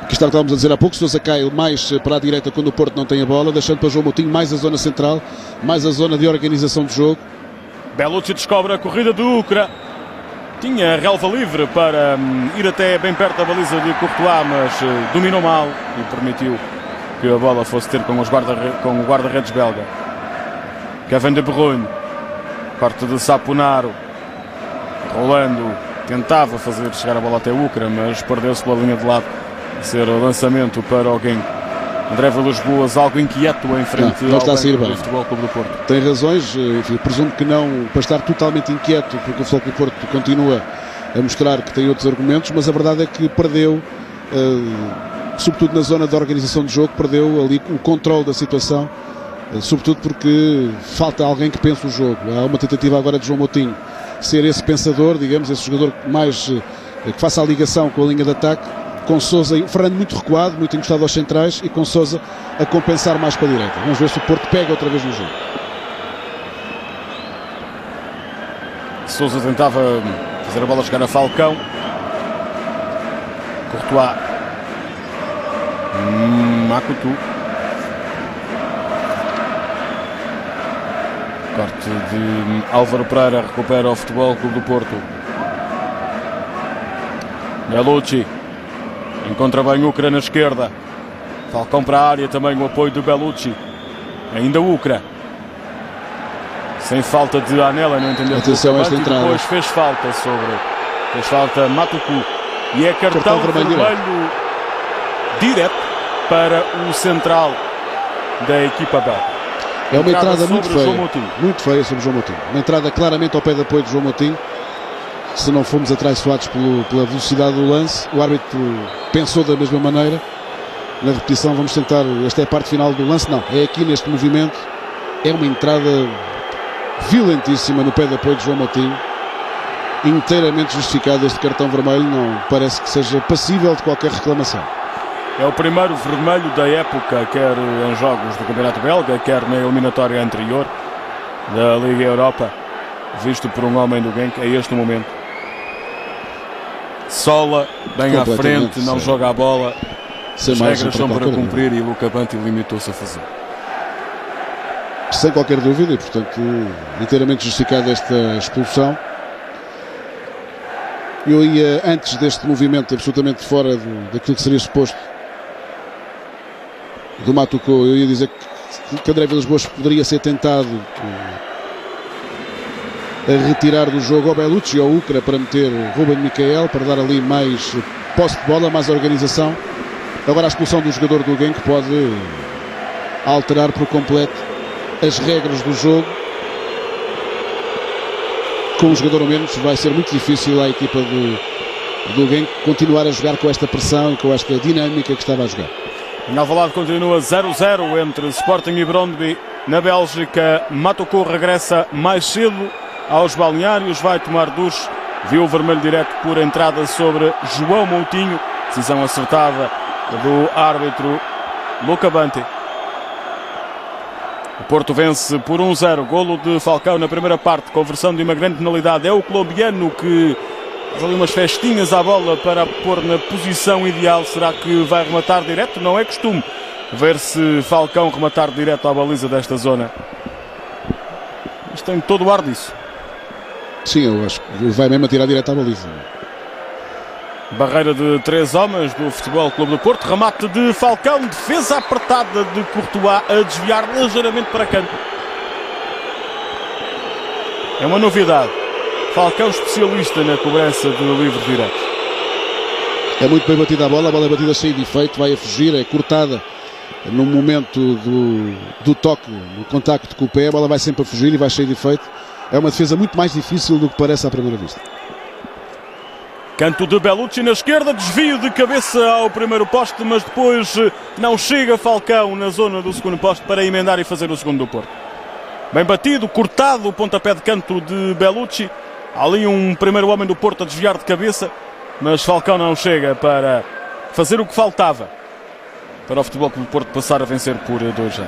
Aqui está o que estávamos a dizer há pouco. Sousa cai mais para a direita quando o Porto não tem a bola, deixando para João Moutinho mais a zona central, mais a zona de organização do jogo. Bellucci descobre a corrida do Ucra. Tinha relva livre para ir até bem perto da baliza de Courtois, mas dominou mal e permitiu que a bola fosse ter com o guarda-redes belga. Kevin De Bruyne, parte de Saponaro, rolando, tentava fazer chegar a bola até o Ucra, mas perdeu-se pela linha de lado. Ser o lançamento para o Genk. André Vilas-Boas, algo inquieto em frente não está ao a sair banco bem do Futebol Clube do Porto. Tem razões, enfim, presumo que não para estar totalmente inquieto, porque o Futebol Clube do Porto continua a mostrar que tem outros argumentos, mas a verdade é que perdeu, sobretudo na zona da organização do jogo, perdeu ali o controle da situação, sobretudo porque falta alguém que pense o jogo. Há uma tentativa agora de João Moutinho ser esse pensador, digamos, esse jogador mais que faça a ligação com a linha de ataque, com Sousa e Fernando muito recuado, muito encostado aos centrais, e com Sousa a compensar mais para a direita. Vamos ver se o Porto pega outra vez no jogo. Sousa tentava fazer a bola chegar a Falcão. Courtois. Makutu. Corte de Álvaro Pereira, recupera o Futebol Clube do Porto. Bellucci. Encontra bem Ucra na esquerda. Falcão para a área, também o apoio do Bellucci. Ainda Ucra. Sem falta de Anela, não entendeu. Atenção a esta entrada. Depois fez falta Matuku. E é cartão vermelho direto para o central da equipa belga. É uma entrada muito feia sobre João Moutinho. Uma entrada claramente ao pé de apoio de João Moutinho. Se não fomos atraiçoados pela velocidade do lance, o árbitro pensou da mesma maneira. Na repetição vamos tentar, esta é a parte final do lance, não, é aqui neste movimento. É uma entrada violentíssima no pé de apoio de João Moutinho, inteiramente justificado. Este cartão vermelho não parece que seja passível de qualquer reclamação. É o primeiro vermelho da época, quer em jogos do Campeonato Belga, quer na eliminatória anterior da Liga Europa, visto por um homem do Genk a este momento. Sola, bem à frente, não joga a bola. As regras são para cumprir e Lucabanti limitou-se a fazer. Sem qualquer dúvida, e portanto inteiramente justificada esta expulsão. Eu ia, antes deste movimento absolutamente fora daquilo que seria suposto do Matuko, eu ia dizer que André Vilas-Boas poderia ser tentado a retirar do jogo ao Bellucci e ao Ucra para meter Ruben Miquel, para dar ali mais posse de bola, mais organização. Agora a expulsão do jogador do Genk pode alterar por completo as regras do jogo. Com um jogador a menos vai ser muito difícil à equipa do Genk continuar a jogar com esta pressão e com esta dinâmica que estava a jogar. Em Alvalade continua 0-0 entre Sporting e Brøndby. Na Bélgica, Matuko regressa mais cedo aos balneários, vai tomar duche. Viu o vermelho direto por entrada sobre João Moutinho. Decisão acertada do árbitro Lucabanti. O Porto vence por 1-0. Golo de Falcão na primeira parte, conversão de uma grande penalidade. É o colombiano que faz ali umas festinhas à bola para pôr na posição ideal. Será que vai rematar direto? Não é costume ver-se Falcão rematar direto à baliza desta zona. Mas tem todo o ar disso. Sim, eu acho que vai mesmo atirar direto à baliza. Barreira de 3 homens do Futebol Clube do Porto. Remate de Falcão. Defesa apertada de Courtois a desviar ligeiramente para canto. É uma novidade. Falcão especialista na cobrança de livres diretos. É muito bem batida a bola é batida cheia de efeito, vai a fugir, é cortada no momento do toque, no contacto com o pé, a bola vai sempre a fugir e vai cheia de efeito. É uma defesa muito mais difícil do que parece à primeira vista. Canto de Bellucci na esquerda, desvio de cabeça ao primeiro poste, mas depois não chega Falcão na zona do segundo poste para emendar e fazer o segundo do Porto. Bem batido, cortado o pontapé de canto de Bellucci. Há ali um primeiro homem do Porto a desviar de cabeça, mas Falcão não chega para fazer o que faltava para o Futebol Clube do Porto passar a vencer por 2-0.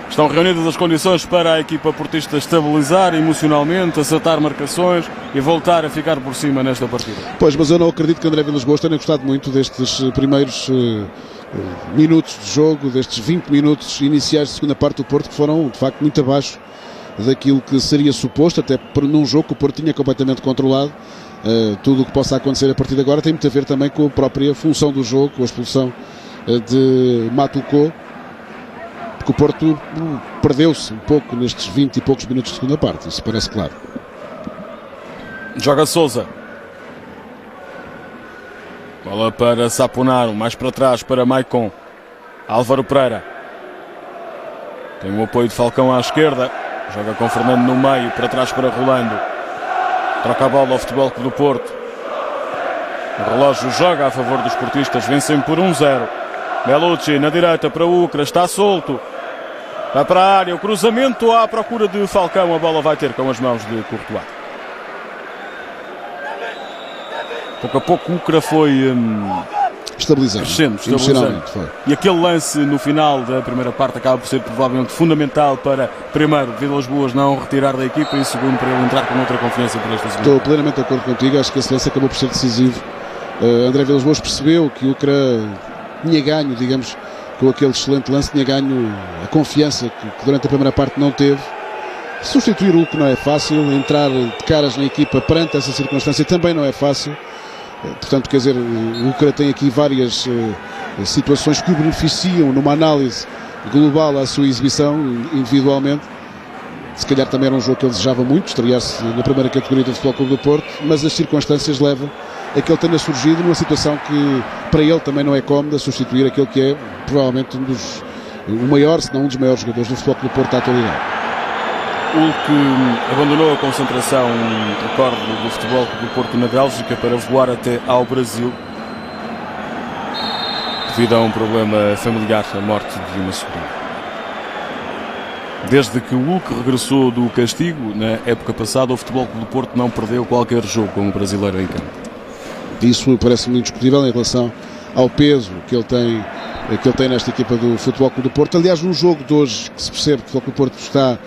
Estão reunidas as condições para a equipa portista estabilizar emocionalmente, acertar marcações e voltar a ficar por cima nesta partida. Pois, mas eu não acredito que André Vilas-Boas tenha gostado muito destes primeiros minutos de jogo, destes 20 minutos iniciais de segunda parte do Porto, que foram de facto muito abaixo daquilo que seria suposto, até num jogo que o Porto tinha completamente controlado. Tudo o que possa acontecer a partir de agora tem muito a ver também com a própria função do jogo, com a expulsão de Matuko, porque o Porto perdeu-se um pouco nestes 20 e poucos minutos de segunda parte, isso parece claro. Joga Sousa. Bola para Saponaro, mais para trás para Maicon. Álvaro Pereira. Tem o apoio de Falcão à esquerda. Joga com Fernando no meio, para trás para Rolando. Troca a bola ao Futebol Clube do Porto. O relógio joga a favor dos portistas, vencem por 1-0. Bellucci na direita para o Ucra, está solto. Vai para a área, o cruzamento à procura de Falcão. A bola vai ter com as mãos de Courtois. Pouco a pouco o Ucra foi estabilizando, emocionalmente. E aquele lance no final da primeira parte acaba por ser provavelmente fundamental para, primeiro, Vilas-Boas não retirar da equipa e, segundo, para ele entrar com outra confiança para esta segunda. Estou plenamente de acordo contigo, acho que esse lance acabou por ser decisivo. André Vilas-Boas percebeu que o Ucra tinha ganho, digamos, com aquele excelente lance, tinha ganho a confiança que durante a primeira parte não teve. Substituir o que não é fácil, entrar de caras na equipa perante essa circunstância também não é fácil. Portanto, quer dizer, o Ucra tem aqui várias situações que o beneficiam numa análise global à sua exibição individualmente. Se calhar também era um jogo que ele desejava muito, estrear-se na primeira categoria do Futebol Clube do Porto, mas as circunstâncias levam a que ele tenha surgido numa situação que para ele também não é cómoda, substituir aquele que é provavelmente o maior, se não um dos maiores jogadores do Futebol Clube do Porto da atualidade. O que abandonou a concentração, recordo, do Futebol Clube do Porto na Bélgica para voar até ao Brasil devido a um problema familiar, a morte de uma sobrinha. Desde que o Hulk regressou do castigo na época passada, o Futebol Clube do Porto não perdeu qualquer jogo como brasileiro em campo. Isso parece-me indiscutível em relação ao peso que ele tem nesta equipa do Futebol Clube do Porto. Aliás, num jogo de hoje que se percebe que o Futebol Clube do Porto está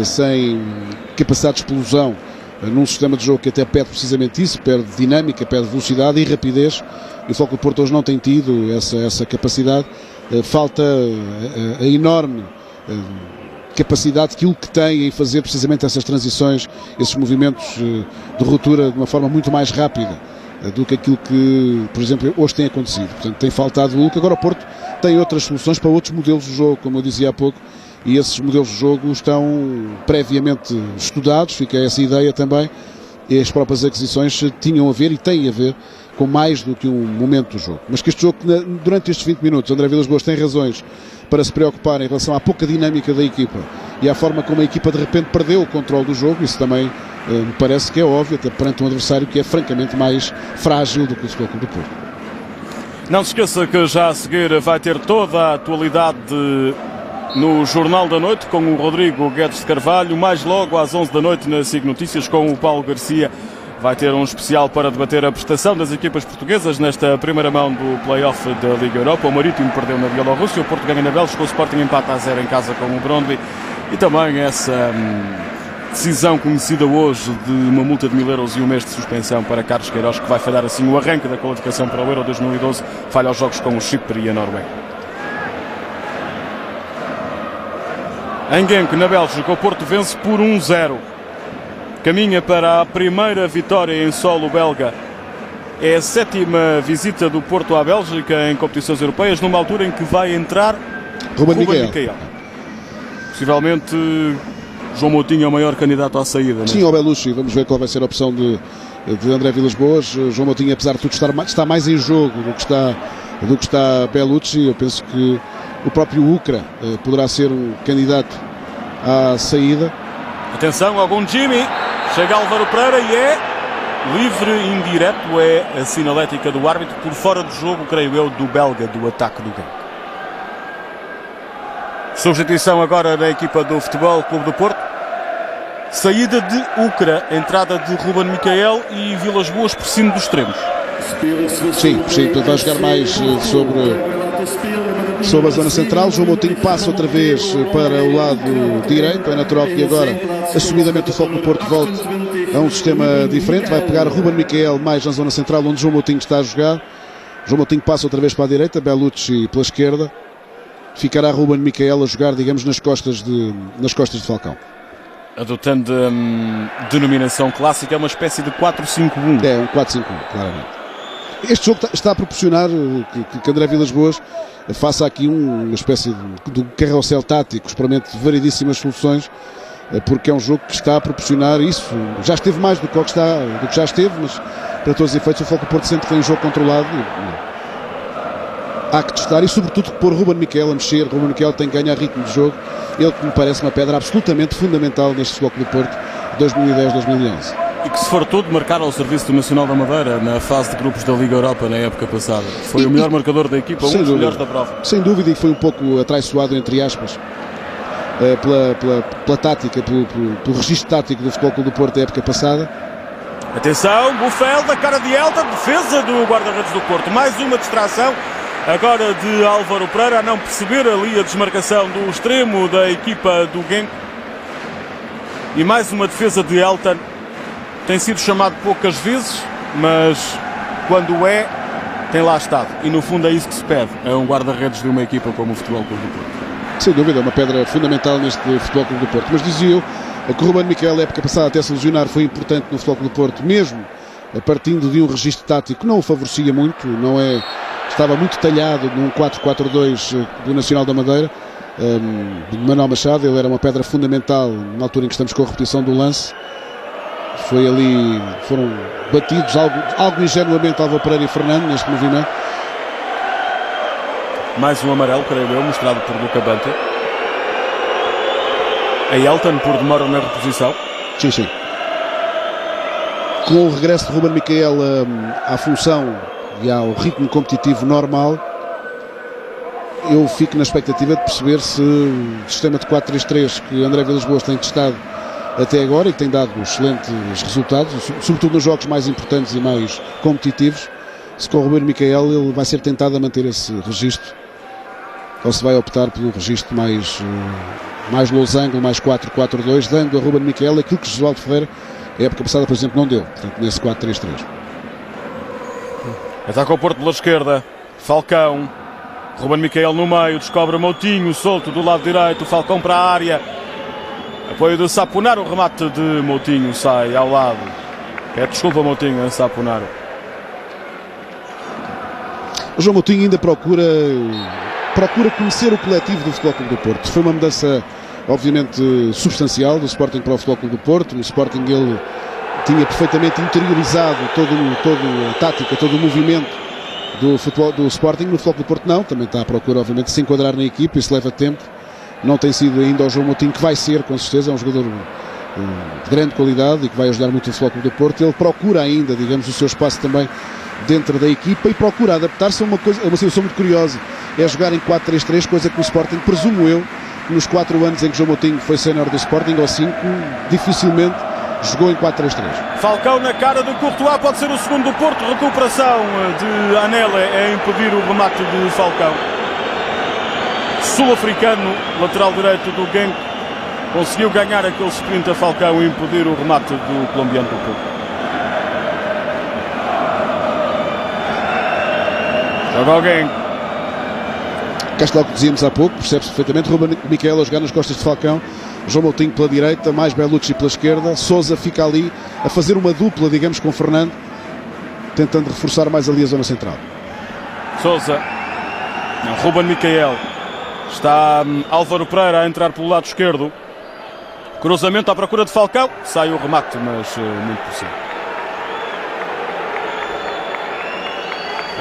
sem capacidade de explosão, num sistema de jogo que até pede precisamente isso, pede dinâmica, pede velocidade e rapidez, e o Futebol Clube do Porto hoje não tem tido essa capacidade. Falta a enorme capacidade que o que tem em fazer precisamente essas transições, esses movimentos de ruptura de uma forma muito mais rápida do que aquilo que, por exemplo, hoje tem acontecido. Portanto, tem faltado o Hulk. Agora o Porto tem outras soluções para outros modelos de jogo, como eu dizia há pouco, e esses modelos de jogo estão previamente estudados, fica essa ideia também, e as próprias aquisições tinham a ver e têm a ver com mais do que um momento do jogo. Mas que este jogo, durante estes 20 minutos, André Vilas-Boas tem razões para se preocupar em relação à pouca dinâmica da equipa e à forma como a equipa de repente perdeu o controle do jogo. Isso também me parece que é óbvio, até perante um adversário que é francamente mais frágil do que o Futebol Clube do Porto. Não se esqueça que já a seguir vai ter toda a atualidade no Jornal da Noite com o Rodrigo Guedes de Carvalho, mais logo às 11 da noite na SIC Notícias com o Paulo Garcia. Vai ter um especial para debater a prestação das equipas portuguesas nesta primeira mão do play-off da Liga Europa. O Marítimo perdeu na Bielorrússia, o Porto ganha na Bélgica, o Sporting empata a 0 em casa com o Brøndby. E também essa decisão conhecida hoje de uma multa de 1000 euros e um mês de suspensão para Carlos Queiroz, que vai falhar assim o arranque da qualificação para o Euro 2012, falha os jogos com o Chipre e a Noruega. Em Genk, na Bélgica, o Porto vence por 1-0. Caminha para a primeira vitória em solo belga É a 7ª visita do Porto à Bélgica em competições europeias, numa altura em que vai entrar Ruben Miquel. Possivelmente João Moutinho é o maior candidato à saída. Sim, ao Bellucci. Vamos ver qual vai ser a opção de André Vilas-Boas. João Moutinho, apesar de tudo, está mais em jogo do que está Bellucci. Eu penso que o próprio Ucra poderá ser um candidato à saída. Atenção, algum Jimmy. Chega Álvaro Pereira e é livre indireto. É a sinalética do árbitro por fora do jogo, creio eu, do belga, do ataque do Genk. Substituição agora da equipa do Futebol Clube do Porto. Saída de Ucra, entrada de Ruben Miquel e Vilas-Boas por cima dos extremos. Sim, vai jogar mais sobre a zona central. João Moutinho passa outra vez para o lado direito. É natural que agora, assumidamente, o Futebol do Porto volte a um sistema diferente. Vai pegar Ruben Miquel mais na zona central, onde João Moutinho está a jogar. João Moutinho passa outra vez para a direita, Bellucci pela esquerda. Ficará Ruben Miquel a jogar, digamos, nas costas de Falcão. Adotando a denominação clássica, é uma espécie de 4-5-1. É um 4-5-1, claramente. Este jogo está a proporcionar que André Vilas-Boas faça aqui uma espécie de carrossel tático, experimente variedíssimas soluções, porque é um jogo que está a proporcionar isso. Já esteve mais do que já esteve, mas para todos os efeitos o Futebol do Porto sente que tem um jogo controlado. Há que testar e sobretudo pôr Ruben Miquel a mexer. Ruben Miquel tem que ganhar ritmo de jogo. Ele que me parece uma pedra absolutamente fundamental neste Futebol do Porto 2010-2011. E que, se for tudo, marcar ao serviço do Nacional da Madeira na fase de grupos da Liga Europa na época passada. Foi o melhor marcador da equipa, um dos melhores da prova. Sem dúvida, e foi um pouco atraiçoado, entre aspas, pela tática, pelo registro tático do Futebol do Porto da época passada. Atenção, Buffel da cara de Elton, defesa do guarda-redes do Porto. Mais uma distração. Agora de Álvaro Pereira, a não perceber ali a desmarcação do extremo da equipa do Genk. E mais uma defesa de Elton. Tem sido chamado poucas vezes, mas quando tem lá estado. E no fundo é isso que se pede a um guarda-redes de uma equipa como o Futebol Clube do Porto. Sem dúvida, é uma pedra fundamental neste Futebol Clube do Porto. Mas dizia eu que o Ruben Miquel, na época passada, até se lesionar, foi importante no Futebol Clube do Porto, mesmo partindo de um registro tático que não o favorecia muito, estava muito talhado num 4-4-2 do Nacional da Madeira. Manuel Machado, ele era uma pedra fundamental na altura em que estamos com a repetição do lance. Foram batidos algo ingenuamente Álvaro Pereira e Fernando neste movimento. Mais um amarelo, creio eu, mostrado por Luca Bante. A Elton por demora na reposição. Sim. Com o regresso de Ruben Miquel à função e ao ritmo competitivo normal, eu fico na expectativa de perceber se o sistema de 4-3-3 que André Vilas-Boas tem testado até agora e que tem dado excelentes resultados, sobretudo nos jogos mais importantes e mais competitivos, se com o Ruben Miquel ele vai ser tentado a manter esse registro ou se vai optar pelo registro mais losango, mais 4-4-2, dando a Ruben Miquel aquilo que Josualdo Ferreira a época passada, por exemplo, não deu, portanto, nesse 4-3-3. Ataca o Porto pela esquerda, Falcão, Ruben Miquel no meio, descobre Moutinho, solto do lado direito, Falcão para a área, apoio de Saponaro, o remate de Moutinho sai ao lado. Desculpa, Moutinho, a Saponaro. O João Moutinho ainda procura conhecer o coletivo do Futebol Clube do Porto. Foi uma mudança, obviamente, substancial do Sporting para o Futebol Clube do Porto. No Sporting ele tinha perfeitamente interiorizado toda a tática, todo o movimento do Sporting. No Futebol Clube do Porto não, também está à procura, obviamente, de se enquadrar na equipa, isso leva tempo. Não tem sido ainda o João Moutinho, que vai ser, com certeza, é um jogador de grande qualidade e que vai ajudar muito o Futebol Clube do Porto. Ele procura ainda, digamos, o seu espaço também dentro da equipa e procura adaptar-se a uma situação muito curiosa. É jogar em 4-3-3, coisa que o Sporting, presumo eu, nos 4 anos em que João Moutinho foi sénior do Sporting, ou 5, dificilmente jogou em 4-3-3. Falcão na cara do Courtois, pode ser o segundo do Porto. Recuperação de Anele é impedir o remate de Falcão. Sul-africano, lateral direito do Genk, conseguiu ganhar aquele sprint a Falcão e impedir o remate do colombiano do Porto. Joga o Genk. Cá está o que dizíamos há pouco, percebe-se perfeitamente. Ruben Miquel a jogar nas costas de Falcão, João Moutinho pela direita, mais Bellucci pela esquerda. Sousa fica ali a fazer uma dupla, digamos, com Fernando. tentando reforçar mais ali a zona central. Sousa, não, Ruben Miquel, está Álvaro Pereira a entrar pelo lado esquerdo, cruzamento à procura de Falcão, sai o remate, mas muito por cima.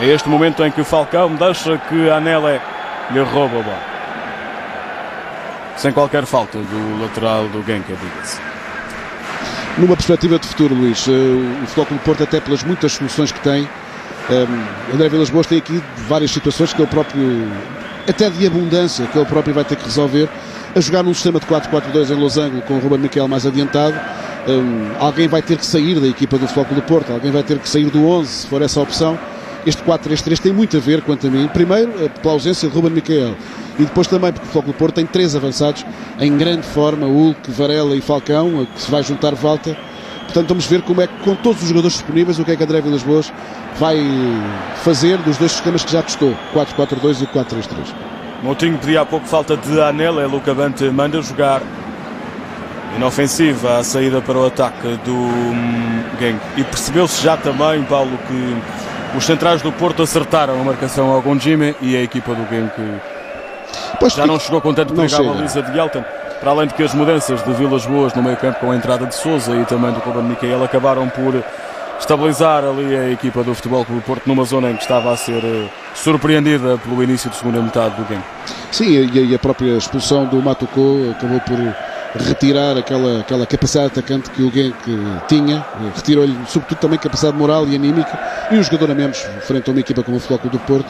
É este momento em que Falcão deixa que Anele lhe rouba a bola, sem qualquer falta do lateral do Genk, diga-se. Numa perspectiva de futuro, Luís, o Futebol Clube do Porto, até pelas muitas soluções que tem, André Vilas-Boas tem aqui várias situações que ele próprio, até de abundância, que ele próprio vai ter que resolver, a jogar num sistema de 4-4-2 em losango, com o Ruben Miquel mais adiantado. Alguém vai ter que sair da equipa do Futebol Clube do Porto, alguém vai ter que sair do 11, se for essa a opção. Este 4-3-3 tem muito a ver, quanto a mim, primeiro pela ausência de Ruben Miquel, e depois também porque o Futebol Clube do Porto tem 3 avançados em grande forma, Hulk, Varela e Falcão, que se vai juntar volta. Portanto, vamos ver como é que, com todos os jogadores disponíveis, o que é que André Vilas-Boas vai fazer dos 2 sistemas que já testou, 4-4-2 e 4-3-3. Moutinho pedia há pouco falta de Anele, Luca Bante manda jogar inofensiva a saída para o ataque do Genk. E percebeu-se já também, Paulo, que os centrais do Porto acertaram a marcação ao Gonjime e a equipa do Genk já não chegou com tanto perigo à baliza de Yelton. Para além de que as mudanças de Vilas-Boas no meio campo, com a entrada de Sousa e também do Ruben Miquel, acabaram por estabilizar ali a equipa do Futebol Clube do Porto numa zona em que estava a ser surpreendida pelo início de segunda metade do game. Sim, e a própria expulsão do Matuko acabou por retirar aquela capacidade de atacante que o Genk tinha, retirou-lhe sobretudo também capacidade moral e anímica, e um jogador a menos frente a uma equipa como o Futebol Clube do Porto,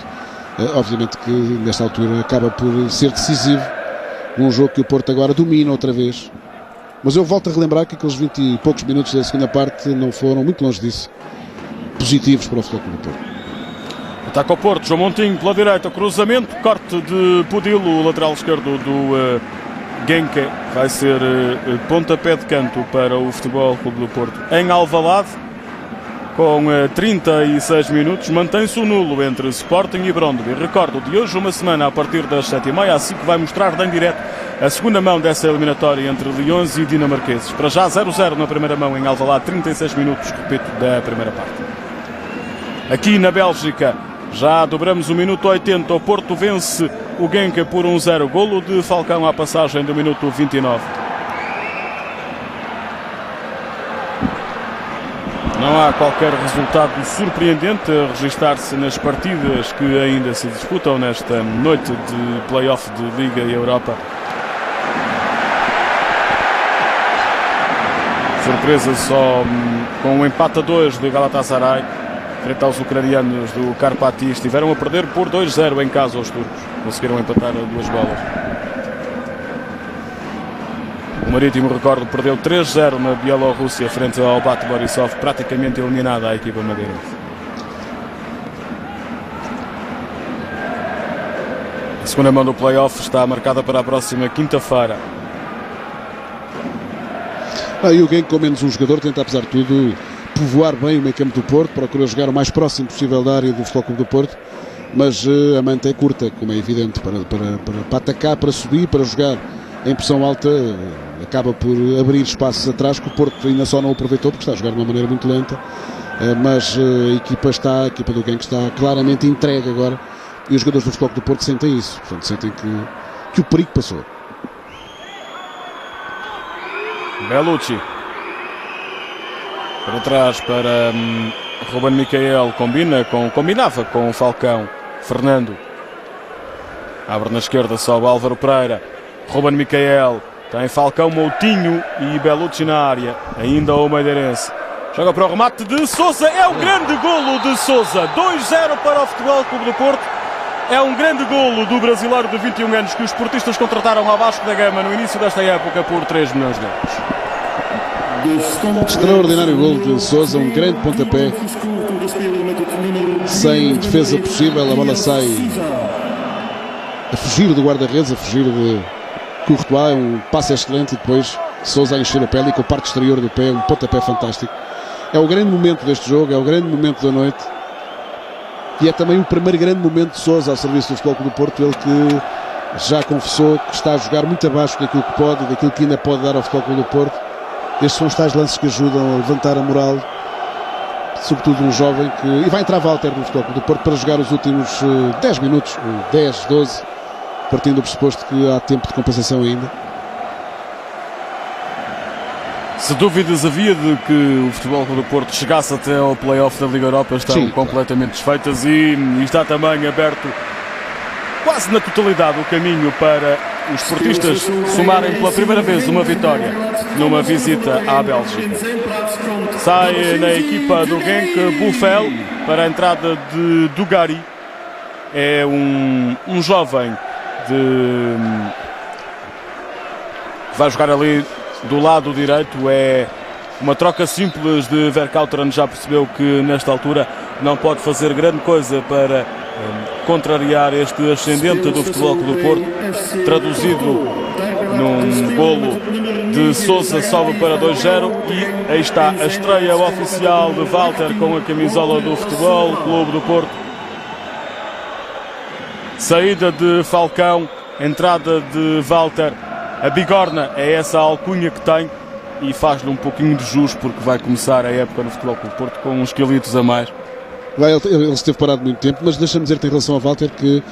obviamente que nesta altura acaba por ser decisivo num jogo que o Porto agora domina outra vez. Mas eu volto a relembrar que aqueles 20 e poucos minutos da segunda parte não foram, muito longe disso, positivos para o Futebol Clube do Porto. Ataca o Porto, João Moutinho pela direita, cruzamento, corte de Pudilo, o lateral esquerdo do Genk. Vai ser pontapé de canto para o Futebol Clube do Porto. Em Alvalade, com 36 minutos, mantém-se o nulo entre Sporting e Brøndby. Recordo, de hoje uma semana, a partir das 7h30, assim que vai mostrar em direto a segunda mão dessa eliminatória entre Leões e dinamarqueses. Para já 0-0 na primeira mão em Alvalade, 36 minutos, repito, da primeira parte. Aqui na Bélgica, já dobramos o minuto 80, o Porto vence o Genk por 1-0, golo de Falcão à passagem do minuto 29. Não há qualquer resultado surpreendente a registrar-se nas partidas que ainda se disputam nesta noite de play-off de Liga e Europa. Surpresa só com um empate a 2 de Galatasaray frente aos ucranianos do Karpati. Estiveram a perder por 2-0 em casa aos turcos. Conseguiram empatar a 2 bolas. O Marítimo, recordo, perdeu 3-0 na Bielorrússia frente ao Bate Borisov, praticamente eliminada a equipa madeirense. A segunda mão do play-off está marcada para a próxima quinta-feira. E o Genk, com menos um jogador, tenta, apesar de tudo, povoar bem o meio campo do Porto, procura jogar o mais próximo possível da área do Futebol Clube do Porto, mas a manta é curta, como é evidente, para atacar, para subir, para jogar em pressão alta, acaba por abrir espaços atrás que o Porto ainda só não aproveitou porque está a jogar de uma maneira muito lenta, mas a equipa do Genk está claramente entregue agora e os jogadores do Futebol Clube do Porto sentem isso, portanto sentem que o perigo passou. Bellucci para trás para Ruben Miquel, combinava com o Falcão. Fernando abre na esquerda, sobe Álvaro Pereira. Ruben Miquel tem Falcão, Moutinho e Bellucci na área. Ainda o Madeirense joga para o remate de Sousa. É o grande golo de Sousa. 2-0 para o Futebol Clube do Porto. É um grande golo do brasileiro de 21 anos que os portistas contrataram ao Vasco da Gama no início desta época por 3 milhões de euros. Extraordinário golo de Sousa, um grande pontapé, sem defesa possível, a bola sai a fugir do guarda-redes, a fugir de Courtois, um passe excelente e depois Sousa a encher o pé ali com a parte exterior do pé, um pontapé fantástico. É o grande momento deste jogo, é o grande momento da noite e é também o primeiro grande momento de Sousa ao serviço do Futebol Clube do Porto, ele que já confessou que está a jogar muito abaixo daquilo que pode e daquilo que ainda pode dar ao Futebol Clube do Porto. Estes são os tais lances que ajudam a levantar a moral sobretudo um jovem e vai entrar Walter no Futebol Clube do Porto para jogar os últimos 10 minutos, 10, 12, partindo do pressuposto que há tempo de compensação ainda. Se dúvidas havia de que o Futebol Clube do Porto chegasse até ao play-off da Liga Europa, estão completamente desfeitas e está também aberto quase na totalidade o caminho para os portistas somarem pela primeira vez uma vitória numa visita à Bélgica. Sai na equipa do Genk Buffel para a entrada de Dugarry. É um jovem vai jogar ali do lado direito. É uma troca simples de Verkauteren. Já percebeu que nesta altura não pode fazer grande coisa para contrariar este ascendente do Futebol Clube do Porto, traduzido num golo de Sousa, sobe para 2-0 e aí está a estreia oficial de Walter com a camisola do Futebol Clube do Porto. Saída de Falcão, entrada de Walter. A bigorna é essa alcunha que tem e faz-lhe um pouquinho de jus porque vai começar a época no Futebol Clube do Porto com uns quilitos a mais. Ele esteve parado muito tempo, mas deixa-me dizer-te em relação a Walter que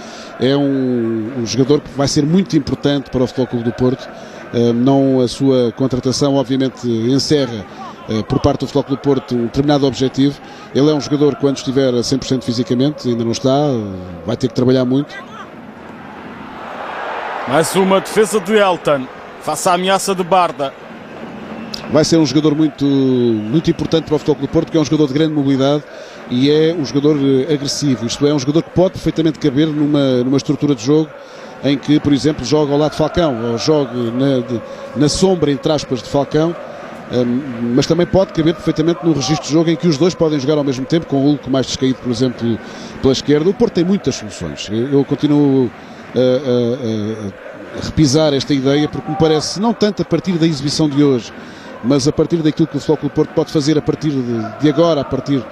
é um jogador que vai ser muito importante para o Futebol Clube do Porto. Não a sua contratação, obviamente, encerra por parte do Futebol Clube do Porto um determinado objetivo. Ele é um jogador, quando estiver a 100% fisicamente, ainda não está, vai ter que trabalhar muito. Mais uma defesa de Elton, face à ameaça de Barda. Vai ser um jogador muito importante para o Futebol Clube do Porto, porque é um jogador de grande mobilidade e é um jogador agressivo. Isto é, um jogador que pode perfeitamente caber numa estrutura de jogo em que, por exemplo, joga ao lado de Falcão, ou jogue na sombra, entre aspas, de Falcão, mas também pode caber perfeitamente num registro de jogo em que os dois podem jogar ao mesmo tempo, com o Hulk mais descaído, por exemplo, pela esquerda. O Porto tem muitas soluções. Eu continuo a repisar esta ideia, porque me parece, não tanto a partir da exibição de hoje, mas a partir daquilo que o Futebol Clube do Porto pode fazer a partir de agora, a partir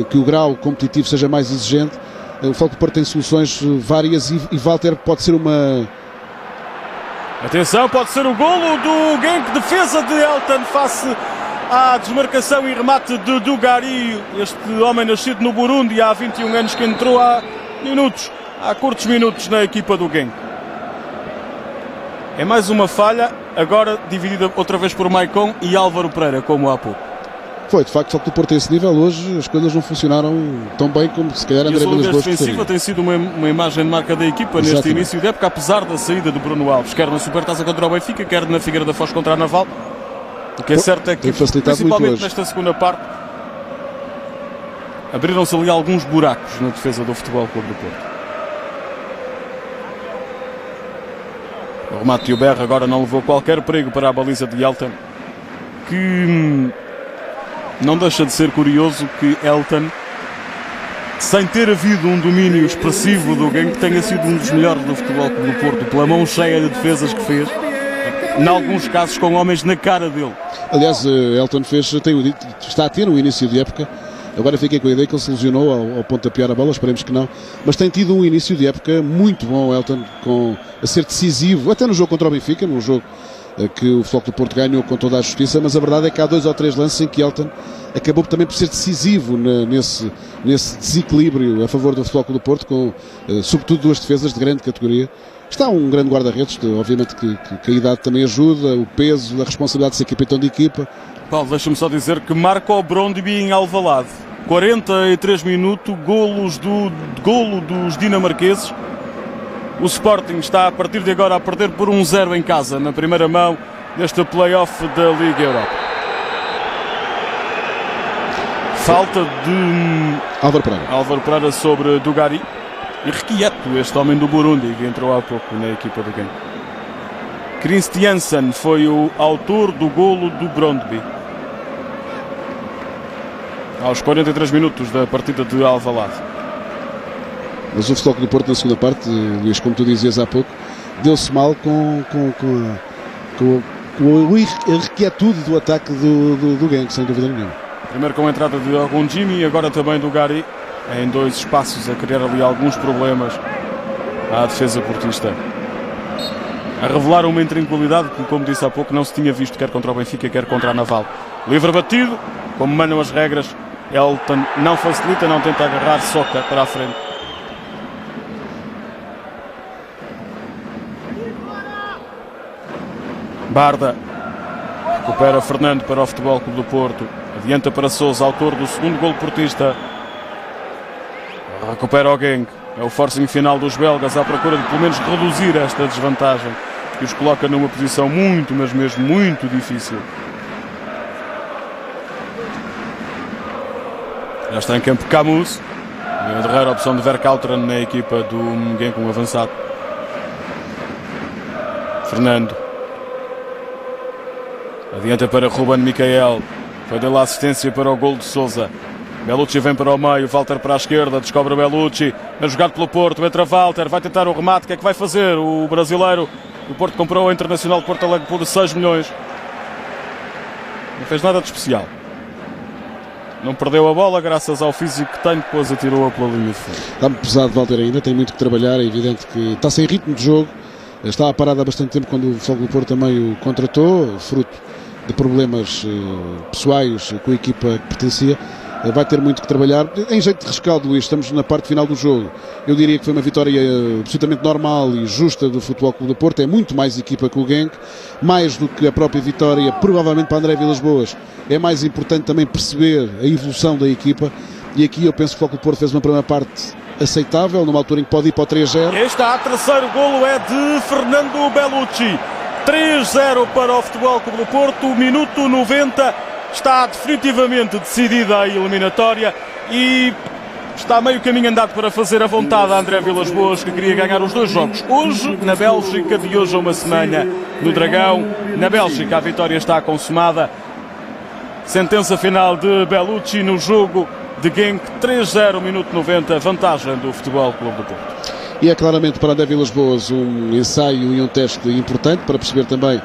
que o grau competitivo seja mais exigente, o Futebol Clube do Porto tem soluções várias e Walter pode ser uma... Atenção, pode ser o golo do Genk, defesa de Elton face à desmarcação e remate de Dugarry, este homem nascido no Burundi há 21 anos que entrou há curtos minutos na equipa do Genk. É mais uma falha, agora dividida outra vez por Maicon e Álvaro Pereira, como há pouco. Foi, de facto, só que o Porto a esse nível, hoje as coisas não funcionaram tão bem como se calhar André Vilas Boas gostaria. A defensiva tem sido uma imagem de marca da equipa neste início de época, apesar da saída de Bruno Alves, quer na Supertaça contra o Benfica, quer na Figueira da Foz contra a Naval. O que é certo é que, principalmente nesta segunda parte, abriram-se ali alguns buracos na defesa do Futebol Clube do Porto. O remate de Uber agora não levou qualquer perigo para a baliza de Elton, que não deixa de ser curioso que Elton, sem ter havido um domínio expressivo do Genk, tenha sido um dos melhores do Futebol Clube do Porto, pela mão cheia de defesas que fez, em alguns casos com homens na cara dele. Aliás, Elton está a ter um início de época. Agora fiquei com a ideia que ele se lesionou ao pontapear a bola, esperemos que não. Mas tem tido um início de época muito bom, Elton, a ser decisivo, até no jogo contra o Benfica, num jogo que o Futebol Clube do Porto ganhou com toda a justiça, mas a verdade é que há 2 ou 3 lances em que Elton acabou também por ser decisivo nesse desequilíbrio a favor do Futebol Clube do Porto, com sobretudo 2 defesas de grande categoria. Está um grande guarda-redes, obviamente que a idade também ajuda, o peso, a responsabilidade de ser capitão de equipa. Paulo, deixa-me só dizer que marca o Brondby em Alvalade. 43 minutos, golo dos dinamarqueses. O Sporting está a partir de agora a perder por 1-0 em casa, na primeira mão deste play-off da Liga Europa. Falta de Álvaro Pereira sobre Dugarry. Irrequieto, este homem do Burundi, que entrou há pouco na equipa do Genk. Christiansen foi o autor do golo do Brondby. Aos 43 minutos da partida de Alvalade. Mas o Futebol Clube do Porto na segunda parte, Luís, como tu dizias há pouco, deu-se mal com a irrequietude do ataque do Genk, sem dúvida nenhuma. Primeiro com a entrada de Ogunjimi e agora também do Dugarry, em 2 espaços, a criar ali alguns problemas à defesa portista. A revelar uma intranquilidade que, como disse há pouco, não se tinha visto quer contra o Benfica, quer contra a Naval. Livre batido, como mandam as regras, Elton não facilita, não tenta agarrar, soca para a frente. Barda. Recupera Fernando para o Futebol Clube do Porto. Adianta para Sousa, autor do segundo golo portista. Recupera o Genk. É o forcing final dos belgas à procura de pelo menos reduzir esta desvantagem que os coloca numa posição muito, mas mesmo muito difícil. Já está em campo Camus. A derradeira opção de Verkauteren na equipa do Genk, um avançado. Fernando. Adianta para Ruben Miquel. Foi dele a assistência para o gol de Sousa. Bellucci vem para o meio, Walter para a esquerda, descobre o Bellucci, é jogado pelo Porto, entra Walter, vai tentar o remate, o que é que vai fazer? O brasileiro, o Porto comprou o Internacional de Porto Alegre por 6 milhões. Não fez nada de especial. Não perdeu a bola graças ao físico que tem, depois atirou-a pela linha de fundo. Está-me pesado Walter ainda, tem muito que trabalhar, é evidente que está sem ritmo de jogo, está parado há bastante tempo quando o Futebol do Porto também o contratou, fruto de problemas pessoais com a equipa que pertencia. Vai ter muito que trabalhar. Em jeito de rescaldo, Luís, estamos na parte final do jogo. Eu diria que foi uma vitória absolutamente normal e justa do Futebol Clube do Porto. É muito mais equipa que o Genk, mais do que a própria vitória, provavelmente para André Vilas-Boas. É mais importante também perceber a evolução da equipa. E aqui eu penso que o Futebol Clube do Porto fez uma primeira parte aceitável, numa altura em que pode ir para o 3-0. Este terceiro golo é de Fernando Bellucci. 3-0 para o Futebol Clube do Porto, minuto 90. Está definitivamente decidida a eliminatória e está meio caminho andado para fazer a vontade a André Vilas-Boas, que queria ganhar os 2 jogos. Hoje, na Bélgica, de hoje a uma semana, no Dragão. Na Bélgica, a vitória está consumada. Sentença final de Bellucci no jogo de Genk. 3-0, minuto 90, vantagem do Futebol Clube do Porto. E é claramente para André Vilas-Boas um ensaio e um teste importante para perceber também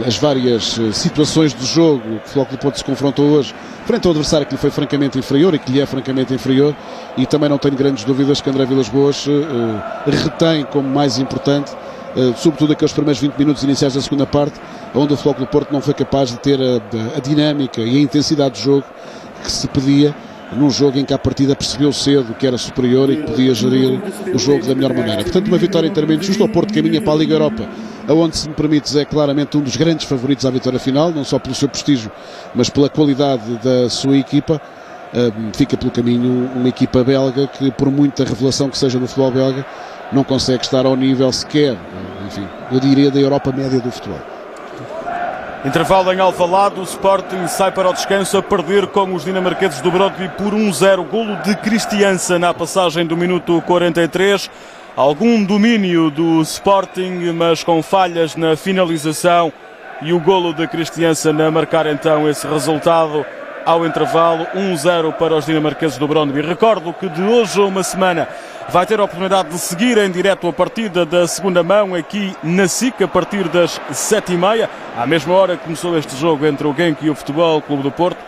as várias situações do jogo que o Futebol Clube do Porto se confrontou hoje frente ao adversário que lhe foi francamente inferior e que lhe é francamente inferior, e também não tenho grandes dúvidas que André Vilas-Boas retém como mais importante sobretudo aqueles primeiros 20 minutos iniciais da segunda parte, onde o Futebol Clube do Porto não foi capaz de ter a dinâmica e a intensidade de jogo que se pedia num jogo em que a partida percebeu cedo que era superior e que podia gerir o jogo da melhor maneira. Portanto, uma vitória inteiramente justa. O Porto caminha para a Liga Europa, aonde, se me permites, é claramente um dos grandes favoritos à vitória final, não só pelo seu prestígio, mas pela qualidade da sua equipa. Fica pelo caminho uma equipa belga que, por muita revelação que seja no futebol belga, não consegue estar ao nível sequer, enfim, eu diria, da Europa média do futebol. Intervalo em Alvalade, o Sporting sai para o descanso a perder com os dinamarqueses do Brøndby por 1-0. Golo de Christiansen na passagem do minuto 43. Algum domínio do Sporting, mas com falhas na finalização. E o golo de Christiansen a marcar então esse resultado ao intervalo. 1-0 para os dinamarqueses do Brøndby. Recordo que de hoje a uma semana vai ter a oportunidade de seguir em direto a partida da segunda mão aqui na SIC a partir das 7h30, à mesma hora que começou este jogo entre o Genk e o Futebol Clube do Porto.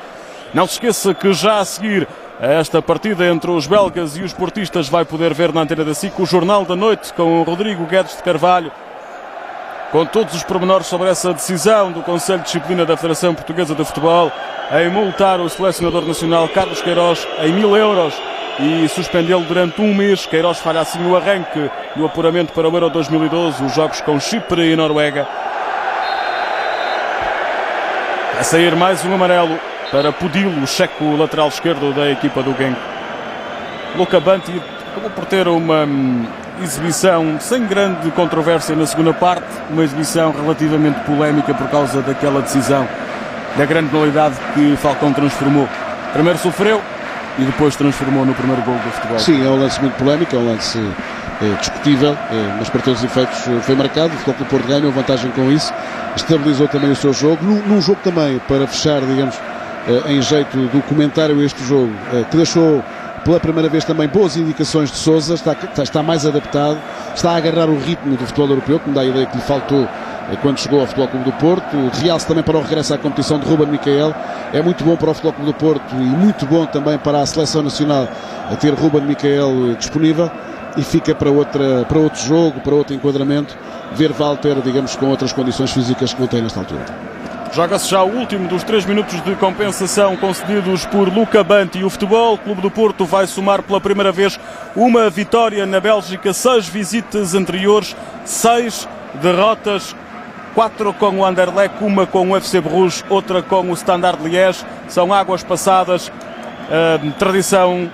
Não se esqueça que já a seguir a esta partida entre os belgas e os portistas vai poder ver na antena da SIC o Jornal da Noite com o Rodrigo Guedes de Carvalho, com todos os pormenores sobre essa decisão do Conselho de Disciplina da Federação Portuguesa de Futebol em multar o selecionador nacional Carlos Queiroz em 1.000 euros e suspendê-lo durante um mês. Queiroz falha assim o arranque do apuramento para o Euro 2012, os jogos com Chipre e Noruega. Vai sair mais um amarelo para Pudilo, o checo lateral esquerdo da equipa do Genk. Luca Banti acabou por ter uma exibição sem grande controvérsia na segunda parte, uma exibição relativamente polémica por causa daquela decisão da grande penalidade que Falcão transformou. Primeiro sofreu e depois transformou no primeiro gol do futebol. Sim, é um lance muito polémico, é um lance discutível, mas para todos os efeitos foi marcado. O Futebol Clube do Porto ganhou vantagem com isso, estabilizou também o seu jogo, num jogo também, para fechar, digamos, em jeito do comentário este jogo, que deixou pela primeira vez também boas indicações de Sousa, está mais adaptado, está a agarrar o ritmo do futebol europeu, que me dá a ideia que lhe faltou quando chegou ao Futebol Clube do Porto. Realce também para o regresso à competição de Ruben Miquel, é muito bom para o Futebol Clube do Porto e muito bom também para a Seleção Nacional a ter Ruben Miquel disponível, e fica para outro jogo, para outro enquadramento, ver Walter, digamos, com outras condições físicas que não tem nesta altura. Joga-se já o último dos 3 minutos de compensação concedidos por Luca Banti. E o Futebol Clube do Porto vai somar pela primeira vez uma vitória na Bélgica. 6 visitas anteriores, 6 derrotas. 4 com o Anderlecht, uma com o FC Bruges, outra com o Standard Liège. São águas passadas. A tradição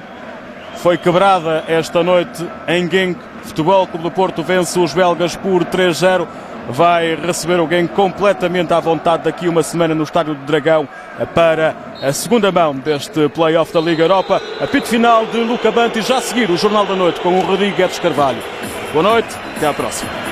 foi quebrada esta noite em Genk. Futebol Clube do Porto vence os belgas por 3-0. Vai receber o Genk completamente à vontade daqui uma semana no Estádio do Dragão para a segunda mão deste play-off da Liga Europa. Apito final de Luca Banti, já a seguir o Jornal da Noite com o Rodrigo Guedes Carvalho. Boa noite, até à próxima.